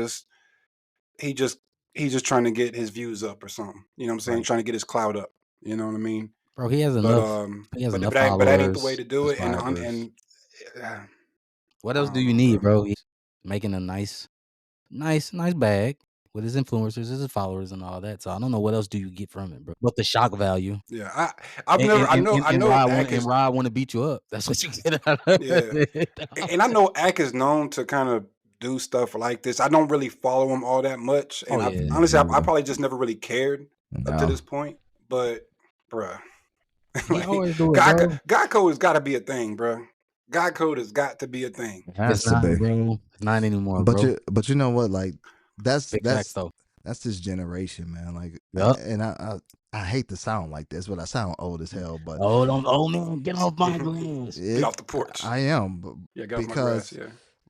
he's just trying to get his views up or something. You know what I'm saying? Right. Trying to get his clout up. You know what I mean? Bro, he has enough. But that ain't the way to do it. And what else do you need, bro? He's making a nice bag with his influencers, his followers, and all that. So I don't know what else do you get from it, bro. But the shock value. Yeah, I know Rod want to beat you up. That's what you get out of it. And I know Ak is known to kind of do stuff like this. I don't really follow him all that much, and honestly, I probably just never really cared up to this point. But, bruh, God code has got to be a thing, bruh. God code has got to be a thing. It's not anymore, but bro. But you know what? Like that's though. That's this generation, man. Like, and I hate to sound like this, but I sound old as hell. But man, get off my grass. Get off the porch. I am, get off my grass,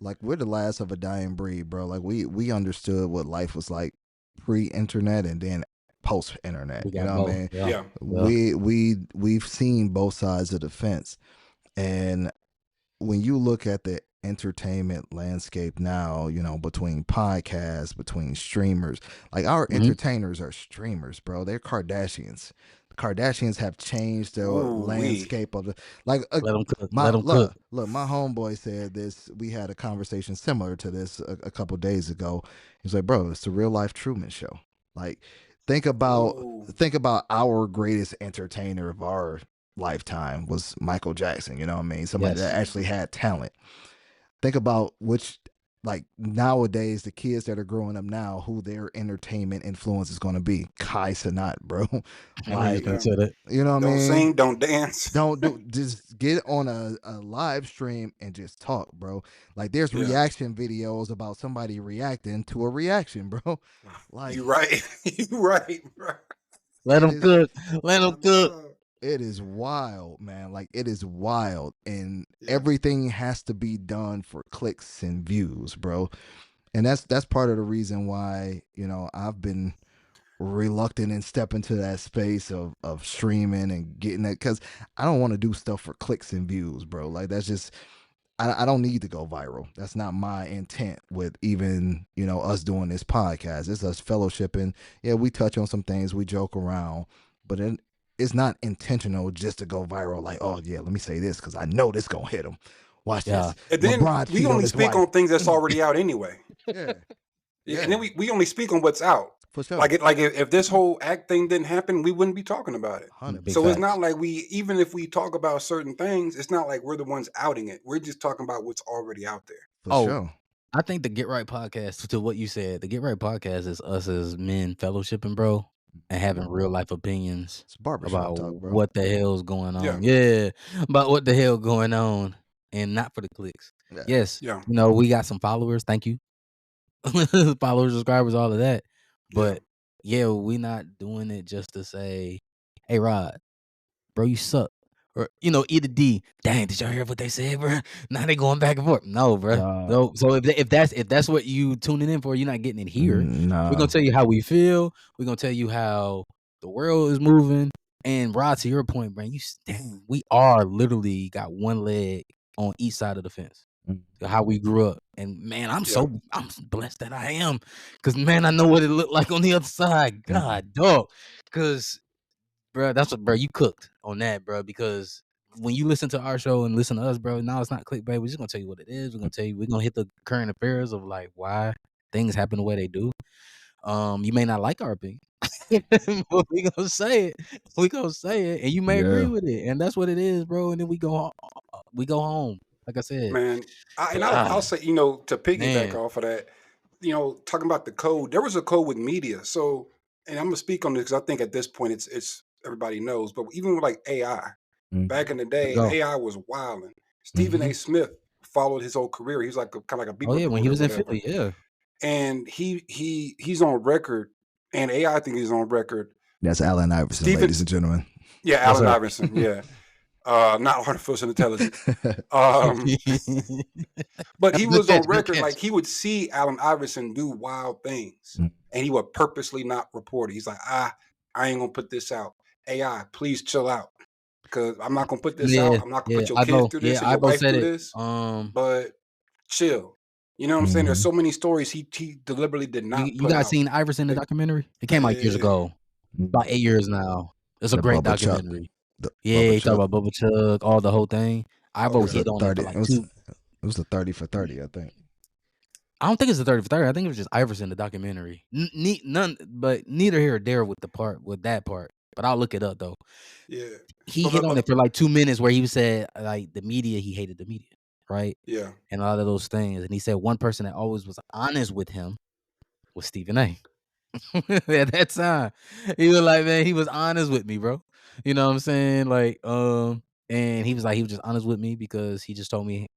like we're the last of a dying breed, bro. Like we understood what life was like pre-internet and then post-internet. You know what I mean? Yeah. We've seen both sides of the fence, and when you look at the entertainment landscape now, between podcasts, between streamers, like our entertainers are streamers, bro. They're Kardashians. The Kardashians have changed the landscape of the like. Let them cook. Look, my homeboy said this. We had a conversation similar to this a couple days ago. He's like, bro, it's the real life Truman Show. Like, think about our greatest entertainer of our lifetime was Michael Jackson. You know what I mean? Somebody that actually had talent. Think about like nowadays, the kids that are growing up now, who their entertainment influence is going to be. Kai Cenat, bro. Like, you know what I mean? Don't sing, don't dance. Just get on a live stream and just talk, bro. Like, there's reaction videos about somebody reacting to a reaction, bro. Like, you're right. You're right, bro. Let them cook. Let them cook. It is wild, man. Like, it is wild. And everything has to be done for clicks and views, bro. And that's part of the reason why, I've been reluctant in stepping to that space of streaming and getting that, because I don't want to do stuff for clicks and views, bro. Like, that's just, I don't need to go viral. That's not my intent with even, us doing this podcast. It's us fellowshipping. Yeah, we touch on some things, we joke around, but then it's not intentional just to go viral. Like, oh yeah, let me say this because I know this gonna hit them. Watch this. And then we only speak on things that's already out anyway. Yeah. And then we only speak on what's out. For sure. Like if this whole Ak thing didn't happen, we wouldn't be talking about it. 100%. So it's not like even if we talk about certain things, it's not like we're the ones outing it. We're just talking about what's already out there. For sure. I think the Get Right podcast, to what you said, the Get Right podcast is us as men fellowshipping, bro, and having real life opinions about talk, bro. What the hell's going on. Yeah, about what the hell going on, and not for the clicks. Yeah. Yes, we got some followers. Thank you, followers, subscribers, all of that. But we not doing it just to say, "Hey, Rod, bro, you suck." Or, E to D. Dang, did y'all hear what they said, bro? Now they going back and forth. No, bro. No. So if that's what you tuning in for, you're not getting it here. No. We're gonna tell you how we feel. We're gonna tell you how the world is moving. And Rod, to your point, man, damn, we are literally got one leg on each side of the fence. How we grew up, and man, I'm blessed that I am, because man, I know what it looked like on the other side. God, dog, because bro, that's what, bro, you cooked on that, bro, because when you listen to our show and listen to us, bro, now it's not clickbait. We're just gonna tell you what it is. We're gonna hit the current affairs of like why things happen the way they do. You may not like our opinion, but we gonna say it. We gonna say it, and you may agree with it, and that's what it is, bro. And then we go home. Like I said, man. I'll say, to piggyback off of that, talking about the code, there was a code with media. So, and I'm gonna speak on this because I think at this point it's everybody knows. But even with like AI, back in the day, AI was wilding. Stephen A. Smith followed his whole career. He was like kind of like a beat reporter when he was in Philly, and he's on record, and AI, I think he's on record. That's Allen Iverson, ladies and gentlemen. Yeah, Allen Iverson. Yeah. Not artificial intelligence. But he was on record, like he would see Allen Iverson do wild things, and he would purposely not report it. He's like, I ain't gonna put this out. AI, please chill out, because I'm not gonna put this out. I'm not gonna put your kids through this, and your wife through this. But chill. You know what I'm saying? There's so many stories he deliberately did not. You guys seen Iverson, the documentary? It came out years ago, about 8 years now. It's a great documentary. He talked about Bubba Chuck, all the whole thing. I've always hit on 30. It was the 30 for 30, I think. I don't think it's the 30 for 30. I think it was just Iverson, the documentary. But neither here or there with that part. But I'll look it up though. Yeah, he hit on it for like 2 minutes where he said like the media. He hated the media, right? Yeah, and a lot of those things. And he said one person that always was honest with him was Stephen A. At that time, he was like, man, he was honest with me, bro. You know what I'm saying? Like, and he was just honest with me because he just told me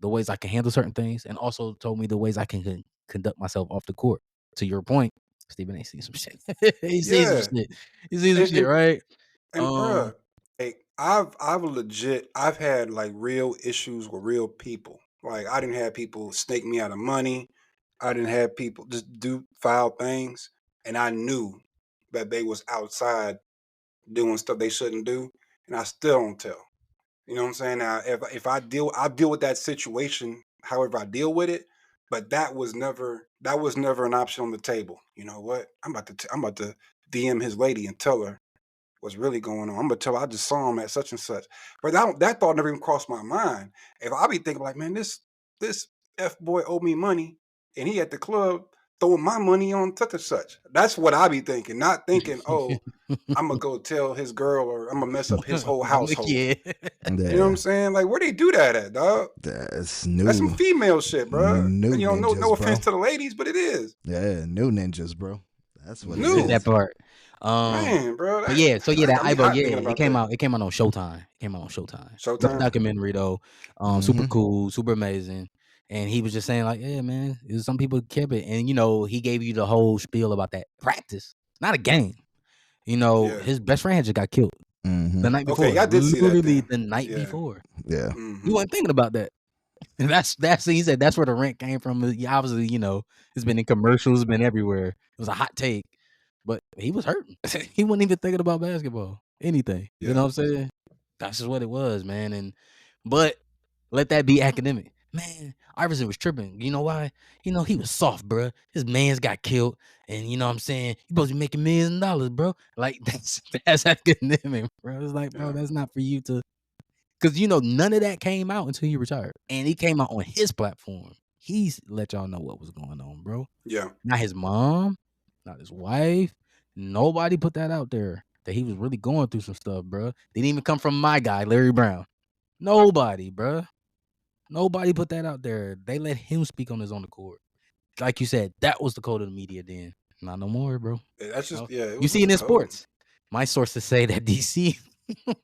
the ways I can handle certain things, and also told me the ways I can conduct myself off the court. To your point, Stephen A. sees some shit. He sees some shit. He sees some shit, right? And bruh, like I've had like real issues with real people. Like I didn't have people snake me out of money. I didn't have people just do foul things, and I knew that they was outside doing stuff they shouldn't do, and I still don't tell. You know what I'm saying? Now, if I deal with that situation, however I deal with it, but that was never an option on the table. You know what? I'm about to DM his lady and tell her what's really going on. I'm gonna tell her I just saw him at such and such. But that thought never even crossed my mind. If I be thinking like, man, this F boy owed me money, and he at the club throwing my money on such and such. That's what I be thinking, not thinking, oh, I'm gonna go tell his girl or I'm gonna mess up his whole household. You know what I'm saying? Like, where they do that at, dog? That's new. That's some female shit, bro. New ninjas, no offense to the ladies, but it is. Yeah, new ninjas, bro. That's what it is. That part. Man, bro. But that Ivo, it came out on Showtime. It came out on Showtime. Showtime documentary though. Super cool, super amazing. And he was just saying like, yeah, man, some people kept it. And he gave you the whole spiel about that practice, not a game. His best friend had just got killed the night before. Okay, I did see that. Literally the night before. Yeah. He wasn't thinking about that. And that's he said that's where the rent came from. Obviously, it's been in commercials, been everywhere. It was a hot take. But he was hurting. He wasn't even thinking about basketball. Anything. You know what I'm saying? That's just what it was, man. But let that be academic. Man, Iverson was tripping. You know why? He was soft, bro. His man's got killed. And you know what I'm saying? You supposed to be making millions of dollars, bro. Like, that's academic, bro. It's like, bro, that's not for you to. Because, none of that came out until he retired. And he came out on his platform. He's let y'all know what was going on, bro. Yeah. Not his mom, not his wife. Nobody put that out there that he was really going through some stuff, bro. Didn't even come from my guy, Larry Brown. Nobody, bro. Nobody put that out there. They let him speak on his own accord. Like you said, that was the code of the media then. Not no more, bro. That's just You see it in sports. My sources say that DC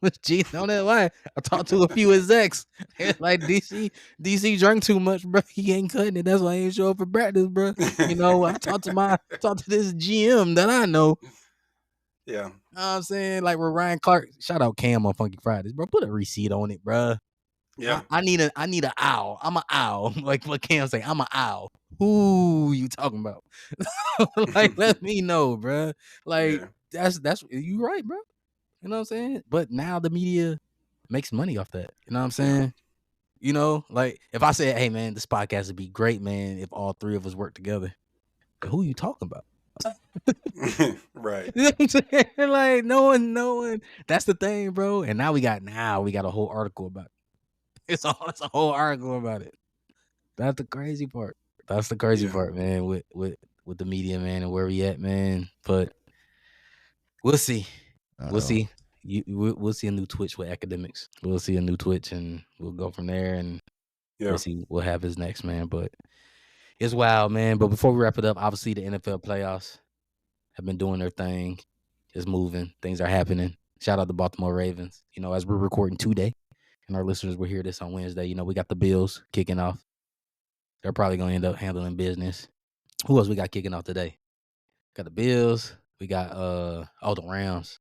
was cheating on that line. I talked to a few execs. Like DC drank too much, bro. He ain't cutting it. That's why he ain't show up for practice, bro. I talked to this GM that I know. Yeah. You know what I'm saying? Like with Ryan Clark. Shout out Cam on Funky Fridays, bro. Put a receipt on it, bro. Yeah. I need an owl. I'm an owl. Like what Cam say, I'm an owl. Who you talking about? Like, let me know, bro. Like that's you right, bro. You know what I'm saying? But now the media makes money off that. You know what I'm saying? You know, like if I said, "Hey man, this podcast would be great, man, if all three of us work together." Who are you talking about? Right. You know what I'm saying? Like no one. That's the thing, bro. And now we got a whole article about it. It's a whole article about it. That's the crazy part. That's the crazy part, man. With the media, man, and where we at, man. But we'll see. We'll see. We'll see a new Twitch with academics. We'll see a new Twitch, and we'll go from there. And we'll see what happens next, man. But it's wild, man. But before we wrap it up, obviously the NFL playoffs have been doing their thing. It's moving. Things are happening. Shout out to Baltimore Ravens. You know, as we're recording today, and our listeners will hear this on Wednesday, you know, we got the Bills kicking off. They're probably going to end up handling business. Who else we got kicking off today? Got the Bills. We got the Rams.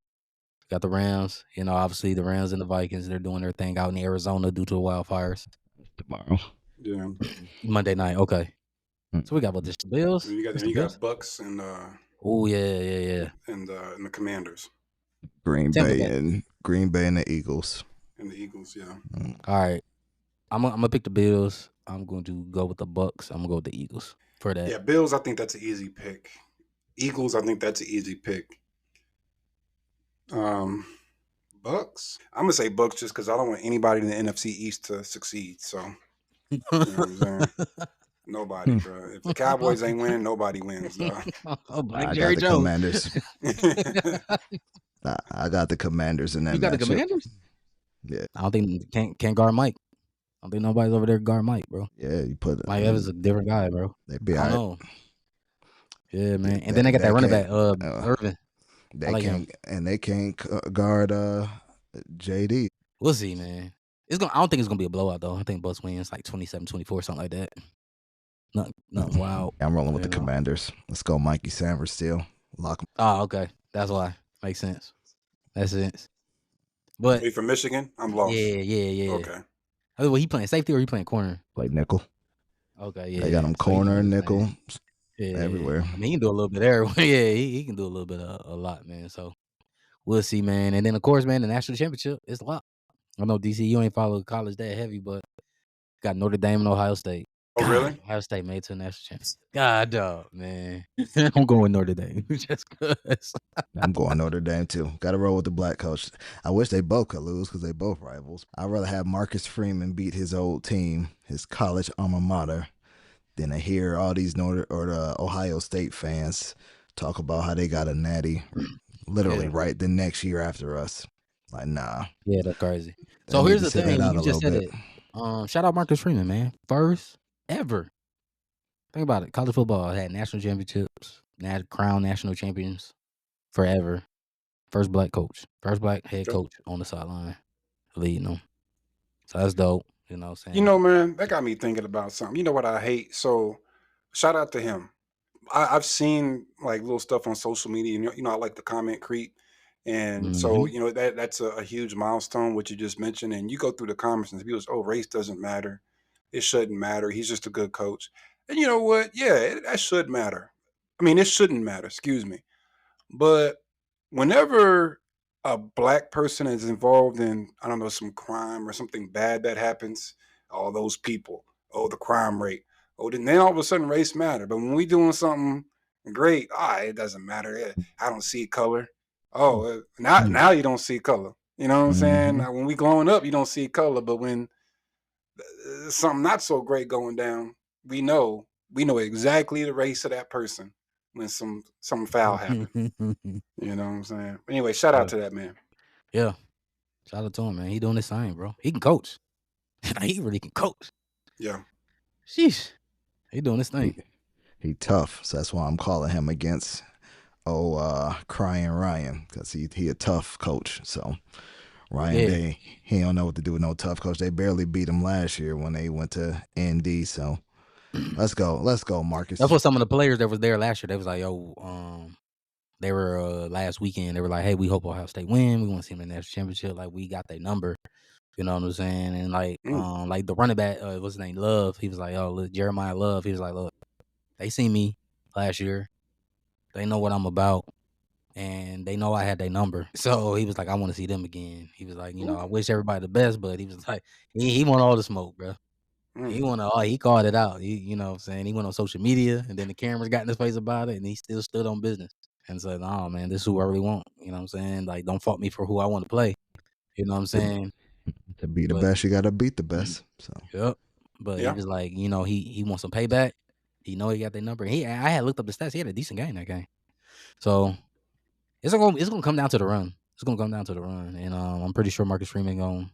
Got the Rams. You know, obviously the Rams and the Vikings, they're doing their thing out in Arizona due to the wildfires. Tomorrow. Yeah. Monday night. Okay. So we got what, the Bills? You got Bucks and oh yeah. And the Commanders. Green Bay and the Eagles. And the Eagles, yeah. All right. I'm gonna pick the Bills. I'm going to go with the Bucks. I'm gonna go with the Eagles for that. Yeah, Bills, I think that's an easy pick. Eagles, I think that's an easy pick. Bucks, I'm gonna say Bucks just because I don't want anybody in the NFC East to succeed. So, you know what I'm saying? Nobody, bro. If the Cowboys ain't winning, nobody wins. I Jerry got the Commanders. I got the Commanders in that. You got matchup. The Commanders? Yeah. I don't think can't guard Mike. I don't think nobody's over there guard Mike, bro. Yeah, you put Mike Evans is a different guy, bro. They be I don't know. Yeah, man. And then they got that running back, Irvin. They can't guard JD. We'll see, man. I don't think it's gonna be a blowout though. I think Bucks wins like 27-24, something like that. Nothing wild. I'm rolling with the Commanders. Let's go, Mikey Sanders still. Lock him. Oh, okay. That's why. Makes sense. That's sense. But are you from Michigan? I'm lost. Yeah. Okay. Well, he playing safety or he playing corner? Play nickel. Okay, yeah. They got him corner, nickel, everywhere. I mean, he can do a little bit everywhere. Yeah, he can do a little bit of a lot, man. So we'll see, man. And then, of course, man, the national championship is a lot. I know, DC, you ain't follow college that heavy, but got Notre Dame and Ohio State. Oh, really? Ohio State made to the national championship. God, dog, man. I'm going Notre Dame just because. I'm going Notre Dame, too. Got to roll with the black coach. I wish they both could lose because they both rivals. I'd rather have Marcus Freeman beat his old team, his college alma mater, than to hear all these the Ohio State fans talk about how they got a natty literally right the next year after us. Like, nah. Yeah, that's crazy. So here's the thing. You just said it. Shout out Marcus Freeman, man. First ever. Think about it. College football had national championships, crowned national champions forever. First black coach. First black head coach on the sideline leading them. So that's dope. You know what I'm saying? You know, man, that got me thinking about something. You know what I hate? So shout out to him. I've seen like little stuff on social media, and you know, I like the comment creep. And so, you know, that's a huge milestone, what you just mentioned. And you go through the comments and people say, oh, race doesn't matter. It shouldn't matter. He's just a good coach. And you know what? Yeah, that should matter. I mean, it shouldn't matter, excuse me. But whenever a black person is involved in, I don't know, some crime or something bad that happens, all those people, the crime rate, then all of a sudden race matter. But when we doing something great, it doesn't matter. I don't see color. Now you don't see color. You know what I'm saying? When we growing up, you don't see color, but when something not so great going down, we know exactly the race of that person when some foul happens. You know what I'm saying? Anyway, shout out to that man. Yeah. Shout out to him, man. He doing his thing, bro. He can coach. He really can coach. Yeah. Sheesh. He doing his thing. He tough, so that's why I'm calling him against Crying Ryan, because he a tough coach. So Ryan Day, he don't know what to do with no tough coach. They barely beat him last year when they went to ND. So let's go, Marcus. That's what some of the players that was there last year, they was like, they were last weekend, they were like, hey, we hope Ohio State win. We want to see them in the national championship. Like, we got their number. You know what I'm saying? And like the running back, what's his name? Love. He was like, look, Jeremiah Love. He was like, look, they see me last year. They know what I'm about. and they know I had their number. So he was like, I want to see them again. He was like, I wish everybody the best, but he was like, he want all the smoke, bro. He called it out. You know what I'm saying? He went on social media, and then the cameras got in his face about it, and he still stood on business and said, "No, man, this is who I really want." You know what I'm saying? Like, don't fault me for who I want to play. You know what I'm saying? To be the best, you got to beat the best. So yep. But he was like, he wants some payback. He know he got their number. I had looked up the stats. He had a decent game that game. So it's gonna come down to the run. It's gonna come down to the run, and I'm pretty sure Marcus Freeman gonna,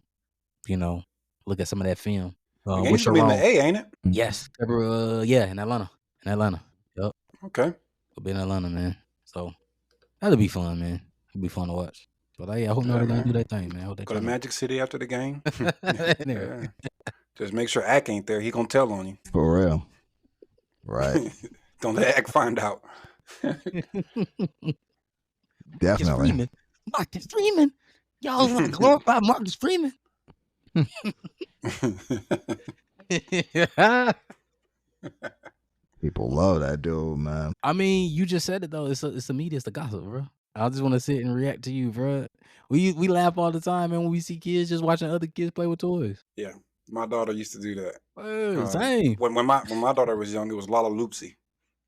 look at some of that film. The game's gonna be in the A, ain't it? Yes. In Atlanta. Yep. Okay. It'll be in Atlanta, man. So that'll be fun, man. It'll be fun to watch. But I hope they're gonna do that thing, man. Go to Magic City after the game. Yeah. Just make sure Ack ain't there. He gonna tell on you. For real. Right. Don't let Ack find out. Definitely. Marcus Freeman. Y'all want to glorify Marcus Freeman? People love that dude, man. I mean, you just said it though. It's the media, it's the gossip, bro. I just want to sit and react to you, bro. We laugh all the time, man, when we see kids just watching other kids play with toys. Yeah, my daughter used to do that. Same. When my daughter was young, it was Lala Loopsy.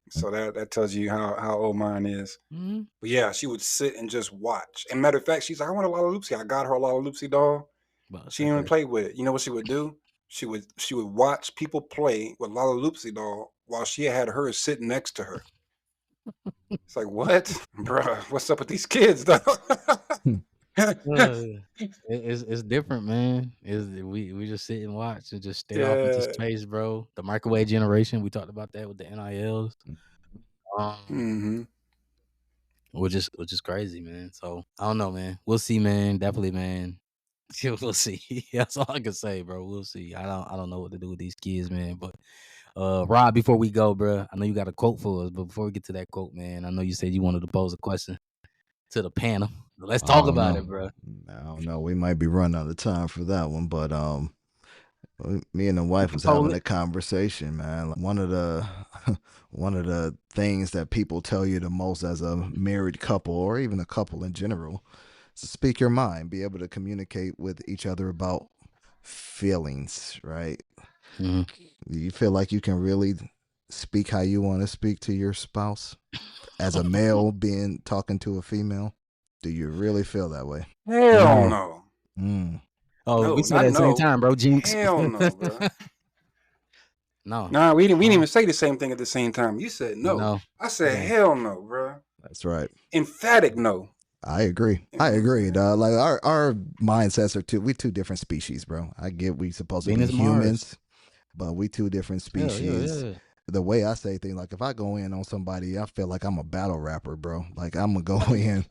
So that tells you how old mine is. Mm-hmm. But yeah, she would sit and just watch. And matter of fact, she's like, I want a Lala Loopsy. I got her a Lala Loopsy doll. She didn't even play with it. You know what she would do? She would watch people play with Lala Loopsy doll while she had hers sitting next to her. It's like, what? Bruh, what's up with these kids, though? It's different, man. We just sit and watch and just stare off into space, bro. The microwave generation, we talked about that with the NILs. Which is crazy, man. So I don't know, man. We'll see, man. Definitely, man. We'll see. That's all I can say, bro. We'll see. I don't know what to do with these kids, man. But Rob, before we go, bro, I know you got a quote for us, but before we get to that quote, man, I know you said you wanted to pose a question to the panel. Let's talk about it, bro. I don't know. We might be running out of time for that one, but me and the wife was having a conversation, man. Like, one of the things that people tell you the most as a married couple, or even a couple in general, is to speak your mind, be able to communicate with each other about feelings, right? Mm-hmm. You feel like you can really speak how you want to speak to your spouse as a male talking to a female? Do you really feel that way? Hell no. Oh, no, we said at the same time, bro. Jinx. Hell no, bro. No, we didn't even say the same thing at the same time. You said no. I said hell no, bro. That's right. Emphatic no. I agree, dog. Like our mindsets are we two different species, bro. I get we supposed to be humans, but we two different species. Yeah. The way I say things, like if I go in on somebody, I feel like I'm a battle rapper, bro. Like I'm gonna go in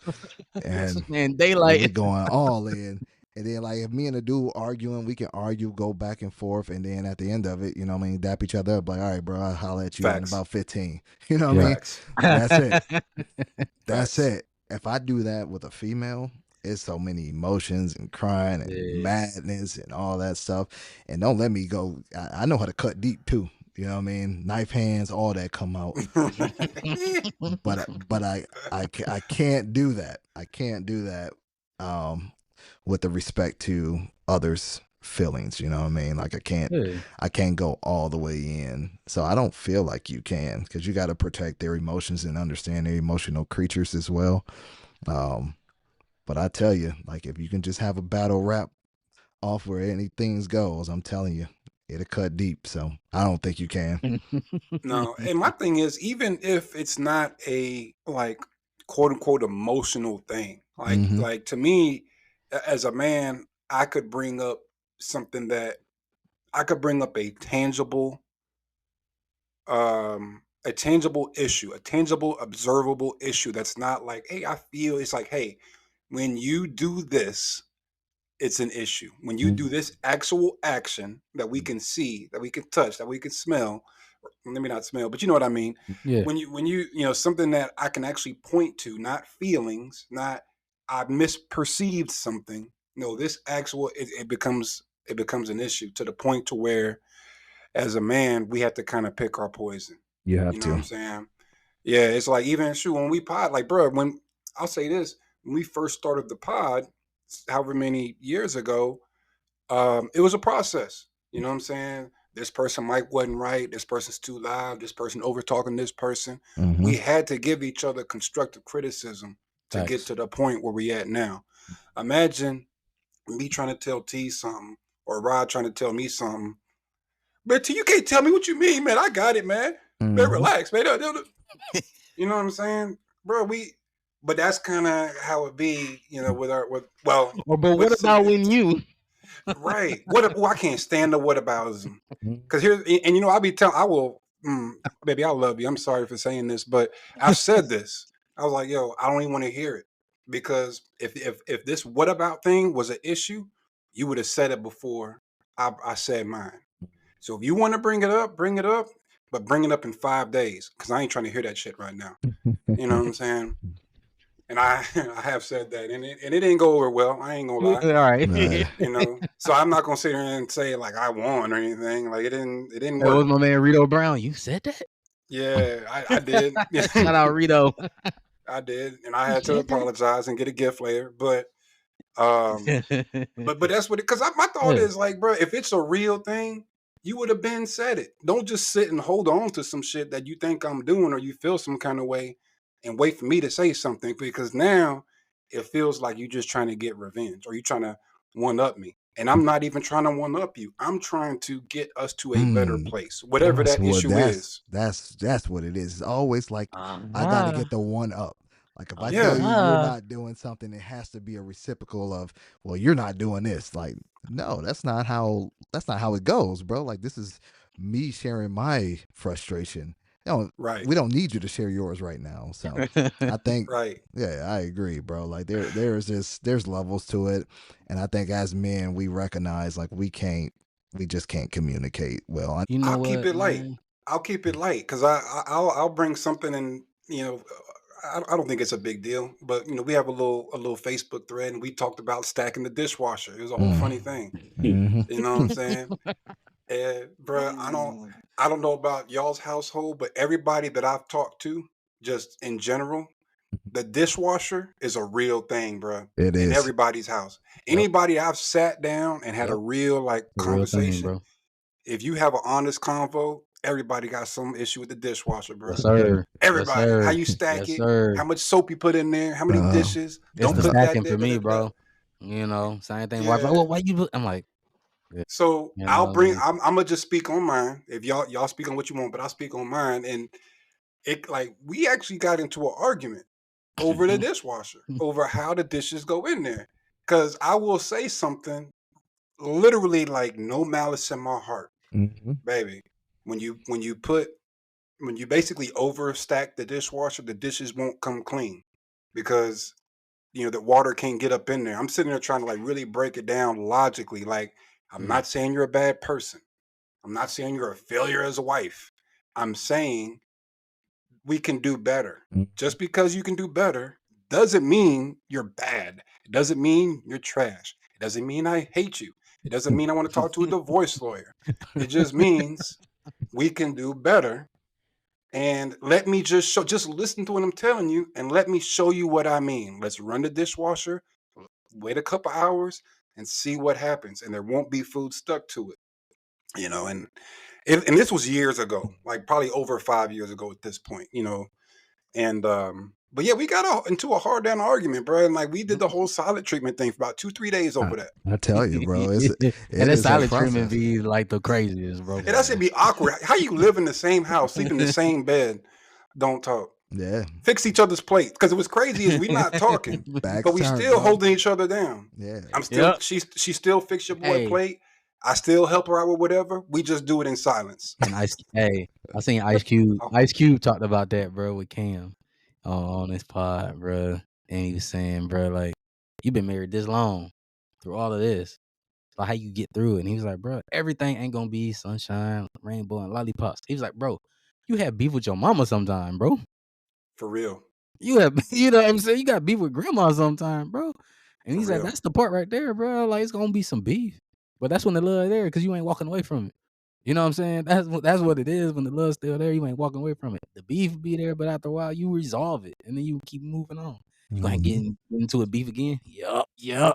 and daylight going all in. And then, like, if me and the dude arguing, we can argue, go back and forth, and then at the end of it, you know what I mean, dap each other up, like, all right, bro, I'll holler at you in about 15. You know what I mean? That's it. That's it. If I do that with a female, it's so many emotions and crying and madness and all that stuff. And don't let me go. I know how to cut deep, too. You know what I mean? Knife hands, all that come out. but I can't do that. I can't do that. With the respect to others' feelings, you know what I mean? Like I can't go all the way in. So I don't feel like you can, because you got to protect their emotions and understand they're emotional creatures as well. But I tell you, like, if you can just have a battle rap off where anything goes, I'm telling you, it'll cut deep. So I don't think you can. No. And my thing is, even if it's not a, like, quote unquote emotional thing, like to me, as a man, I could bring up something that I could bring up a tangible issue, a tangible, observable issue that's not like, hey, I feel, it's like, hey, when you do this, it's an issue. When you do this actual action that we can see, that we can touch, that we can smell, maybe not smell, but you know what I mean? Yeah. When you something that I can actually point to, not feelings, not I misperceived something. No, this actual it becomes an issue to the point to where, as a man, we have to kind of pick our poison. You have you know to. what I'm saying? Yeah, it's like even when we pod, like, bro, when I'll say this: when we first started the pod, however many years ago, it was a process. You know what I'm saying? This person mic wasn't right. This person's too loud. This person over talking this person. Mm-hmm. We had to give each other constructive criticism to get Facts. to the point where we at now. Imagine me trying to tell T something or Rod trying to tell me something. But T, you can't tell me what you mean, man. I got it, man. Mm-hmm. Man, relax, man. You know what I'm saying, bro? But that's kind of how it be, you know, But what about when you? Right. I can't stand the whataboutism. Because here's, and you know, baby, I love you. I'm sorry for saying this, but I've said this. I was like, yo, I don't even want to hear it. Because if this what about thing was an issue, you would have said it before I said mine. So if you want to bring it up, but bring it up in 5 days. Because I ain't trying to hear that shit right now. You know what I'm saying? And I have said that, and it didn't go over well. I ain't gonna lie. All right. You know, so I'm not gonna sit here and say like I won or anything. Like it didn't That work. was my man Rito Brown. You said that? Yeah, I did. Shout out Rito. I did, and I had to apologize and get a gift later. But that's what because my thought is like, bro, if it's a real thing, you would have been said it. Don't just sit and hold on to some shit that you think I'm doing or you feel some kind of way and wait for me to say something, because now it feels like you're just trying to get revenge or you're trying to one up me. And I'm not even trying to one up you. I'm trying to get us to a better place, whatever that issue is. That's what it is. It's always like I gotta get the one up. Like if I Yeah. tell you you're not doing something, it has to be a reciprocal of, well, you're not doing this. Like, no, that's not how it goes, bro. Like this is me sharing my frustration. Right. We don't need you to share yours right now. So I think, Right. yeah, I agree, bro. Like there's levels to it, and I think as men we recognize like we just can't communicate well. You know I'll keep it light. man? I'll keep it light because I'll bring something in. You know, I don't think it's a big deal, but you know, we have a little Facebook thread, and we talked about stacking the dishwasher. It was a whole funny thing. Mhm. You know what I'm saying? And bro, I don't know about y'all's household, but everybody that I've talked to, just in general, the dishwasher is a real thing, bro. It In is. everybody's house. Yep. Anybody I've sat down and had a Yep. real like It's a real thing, conversation, bro. if you have an honest convo, everybody got some issue with the dishwasher, bro. Yes, sir. Everybody. Yes, sir. How you stack Yes, it, sir. how much soap you put in there, how many dishes. It's Don't the put that stacking there. for me, bro. You know, same thing. Yeah. Wife, like, well, why you? I'm like, yeah. So You know I'll what I bring. mean? I'm gonna just speak on mine. If y'all speak on what you want, but I'll speak on mine. And it like we actually got into an argument over the dishwasher, over how the dishes go in there. Cause I will say something, literally like no malice in my heart, baby. When you basically overstack the dishwasher, the dishes won't come clean because you know the water can't get up in there. I'm sitting there trying to like really break it down logically. Like I'm not saying you're a bad person. I'm not saying you're a failure as a wife. I'm saying we can do better. Just because you can do better doesn't mean you're bad. It doesn't mean you're trash. It doesn't mean I hate you. It doesn't mean I want to talk to a divorce lawyer. It just means we can do better. And let me just listen to what I'm telling you and let me show you what I mean. Let's run the dishwasher, wait a couple hours and see what happens. And there won't be food stuck to it. You know, and this was years ago, like probably over 5 years ago at this point, you know. And but yeah, we got into a hard down argument, bro. And like we did the whole silent treatment thing for about 2-3 days over that. I tell you, bro, and that silent treatment be like the craziest, bro. And that should be awkward. How you live in the same house, sleep in the same bed, don't talk. Yeah. Fix each other's plate. Because it was crazy is we not talking, but we still holding each other down. Yeah. I'm still she still fix your boy plate. I still help her out with whatever. We just do it in silence. And I seen Ice Cube. Ice Cube talked about that, bro, with Cam on this pod, bro. And he was saying, bro, like, you've been married this long through all of this. Like, how you get through it? And he was like, bro, everything ain't gonna be sunshine, rainbow, and lollipops. He was like, bro, you have beef with your mama sometime, bro. For real. You know what I'm saying? You got beef with grandma sometime, bro. And he's like, that's the part right there, bro. Like, it's gonna be some beef. But that's when the love there, because you ain't walking away from it. You know what I'm saying? That's what it is. When the love's still there, you ain't walking away from it. The beef be there, but after a while, you resolve it, and then you keep moving on. You gonna get into a beef again? Yup. Yeah.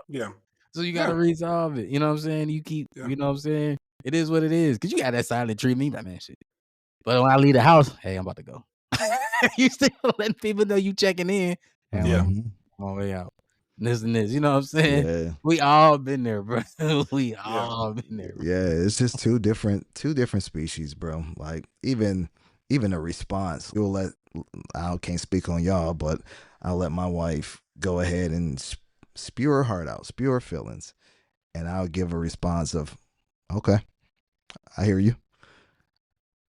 So you gotta resolve it. You know what I'm saying? You keep, you know what I'm saying? It is what it is. Cause you got that silent treatment, that man shit. But when I leave the house, hey, I'm about to go. You still letting people know you checking in. Hey, I'm on my way out. This and this, you know what I'm saying? Yeah. We all been there, bro. We all been there. Bro. Yeah, it's just two different species, bro. Like even a response. I can't speak on y'all, but I'll let my wife go ahead and spew her heart out, spew her feelings, and I'll give a response of, "Okay, I hear you."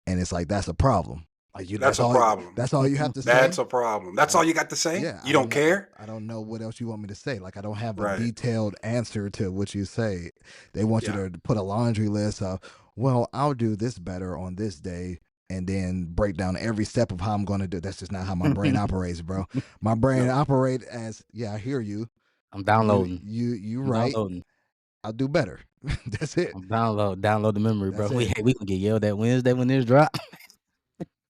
And it's like that's a problem. Like that's a problem. That's all you have to say. That's a problem. That's all you got to say. Yeah, you don't care. I don't know what else you want me to say. Like I don't have a detailed answer to what you say. They want you to put a laundry list of, well, I'll do this better on this day, and then break down every step of how I'm going to do. That's just not how my brain operates, bro. My brain operates as, I hear you. I'm downloading. You right. Downloading. I'll do better. That's it. Download the memory, bro. We can get yelled at Wednesday when this drop.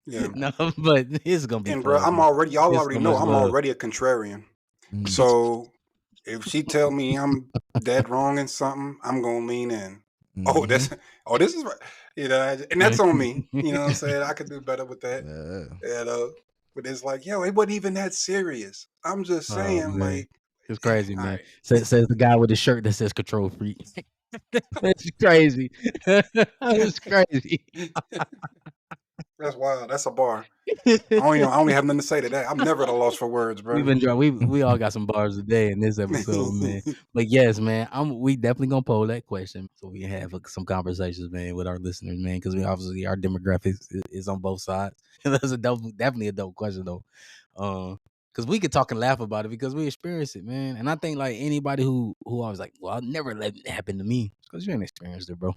Yeah. No, but it's gonna be. And bro, y'all already know I'm already a contrarian. So if she tell me I'm dead wrong in something, I'm gonna lean in. This is right. You know, and that's on me. You know what I'm saying? I could do better with that. You know, but it's like, yo, it wasn't even that serious. I'm just saying, like, it's crazy, man. Says the guy with the shirt that says "Control Freak." That's crazy. That's crazy. That's wild. That's a bar. I only have nothing to say to that. I'm never at a loss for words, bro. We all got some bars today in this episode, man. But yes, man, we definitely gonna poll that question so we can have some conversations, man, with our listeners, man, because we obviously our demographics is on both sides. That's definitely a dope question though, because we could talk and laugh about it because we experience it, man. And I think like anybody who always like, well, I'll never let it happen to me because you ain't experienced it, bro.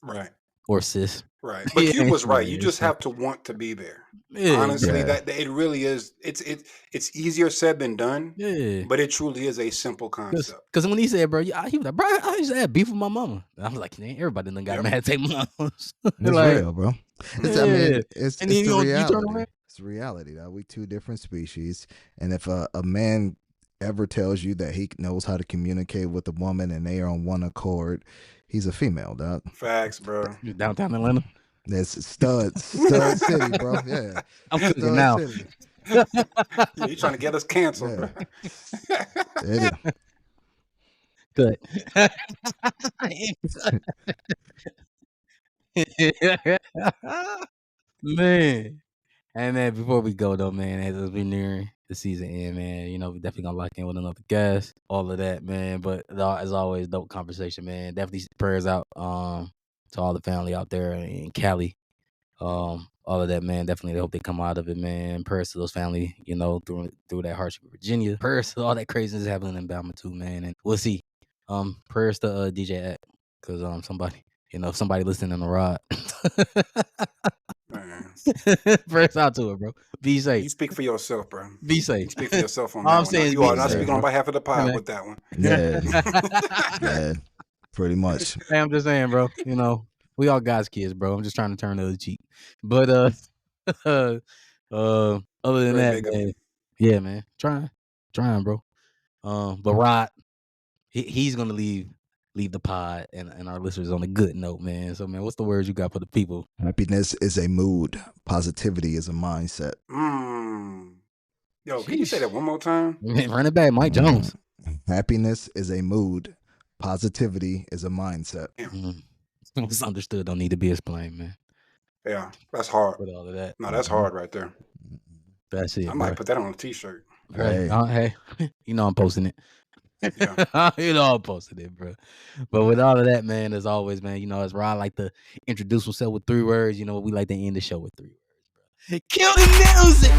Right. Or sis. Right. But you was right. You just have to want to be there. Honestly, that it really is. It's easier said than done. Yeah. But it truly is a simple concept. Because when he said, bro, he was like, bro, I used to have beef with my mama. And I was like, man, everybody done got mad at their moms. It's real, bro. It's the reality. It's reality. That we two different species. And if a man ever tells you that he knows how to communicate with a woman and they are on one accord, he's a female, dog. Facts, bro. Downtown Atlanta. That's stud city, bro. Yeah, I'm cooking now. You trying to get us canceled, bro? Good. Man. And man, before we go though, man, as we're nearing the season end, man, you know, we definitely gonna lock in with another guest, all of that, man. But as always, dope conversation, man. Definitely prayers out to all the family out there in Cali. All of that, man. Definitely hope they come out of it, man. Prayers to those family, you know, through that hardship in Virginia. Prayers to all that craziness happening in Bama too, man. And we'll see. Prayers to DJ Act, because somebody listening on the rod. Prayers out to it, bro. Be safe. You speak for yourself, bro. Be safe. You speak for yourself on that one. Saying you are not speaking on behalf of the pod with that one. Yeah. Pretty much. Hey, I'm just saying, bro. You know, we all God's kids, bro. I'm just trying to turn the other cheek. But other than that, man, yeah, man, trying, bro. But Rod, he's gonna leave the pod and our listeners on a good note, man. So, man, what's the words you got for the people? Happiness is a mood. Positivity is a mindset. Yo, can you say that one more time? Run it back, Mike Jones. Happiness is a mood. Positivity is a mindset. What's understood don't need to be explained, man. Yeah, that's hard. With all of that. No, that's hard right there. That's it. I might put that on a t-shirt. Hey, you know I'm posting it. Yeah. You know I'm posting it, bro. But with all of that, man, as always, man, you know, as Rod like to introduce himself with 3 words, you know, we like to end the show with 3 words, bro. Kill the music!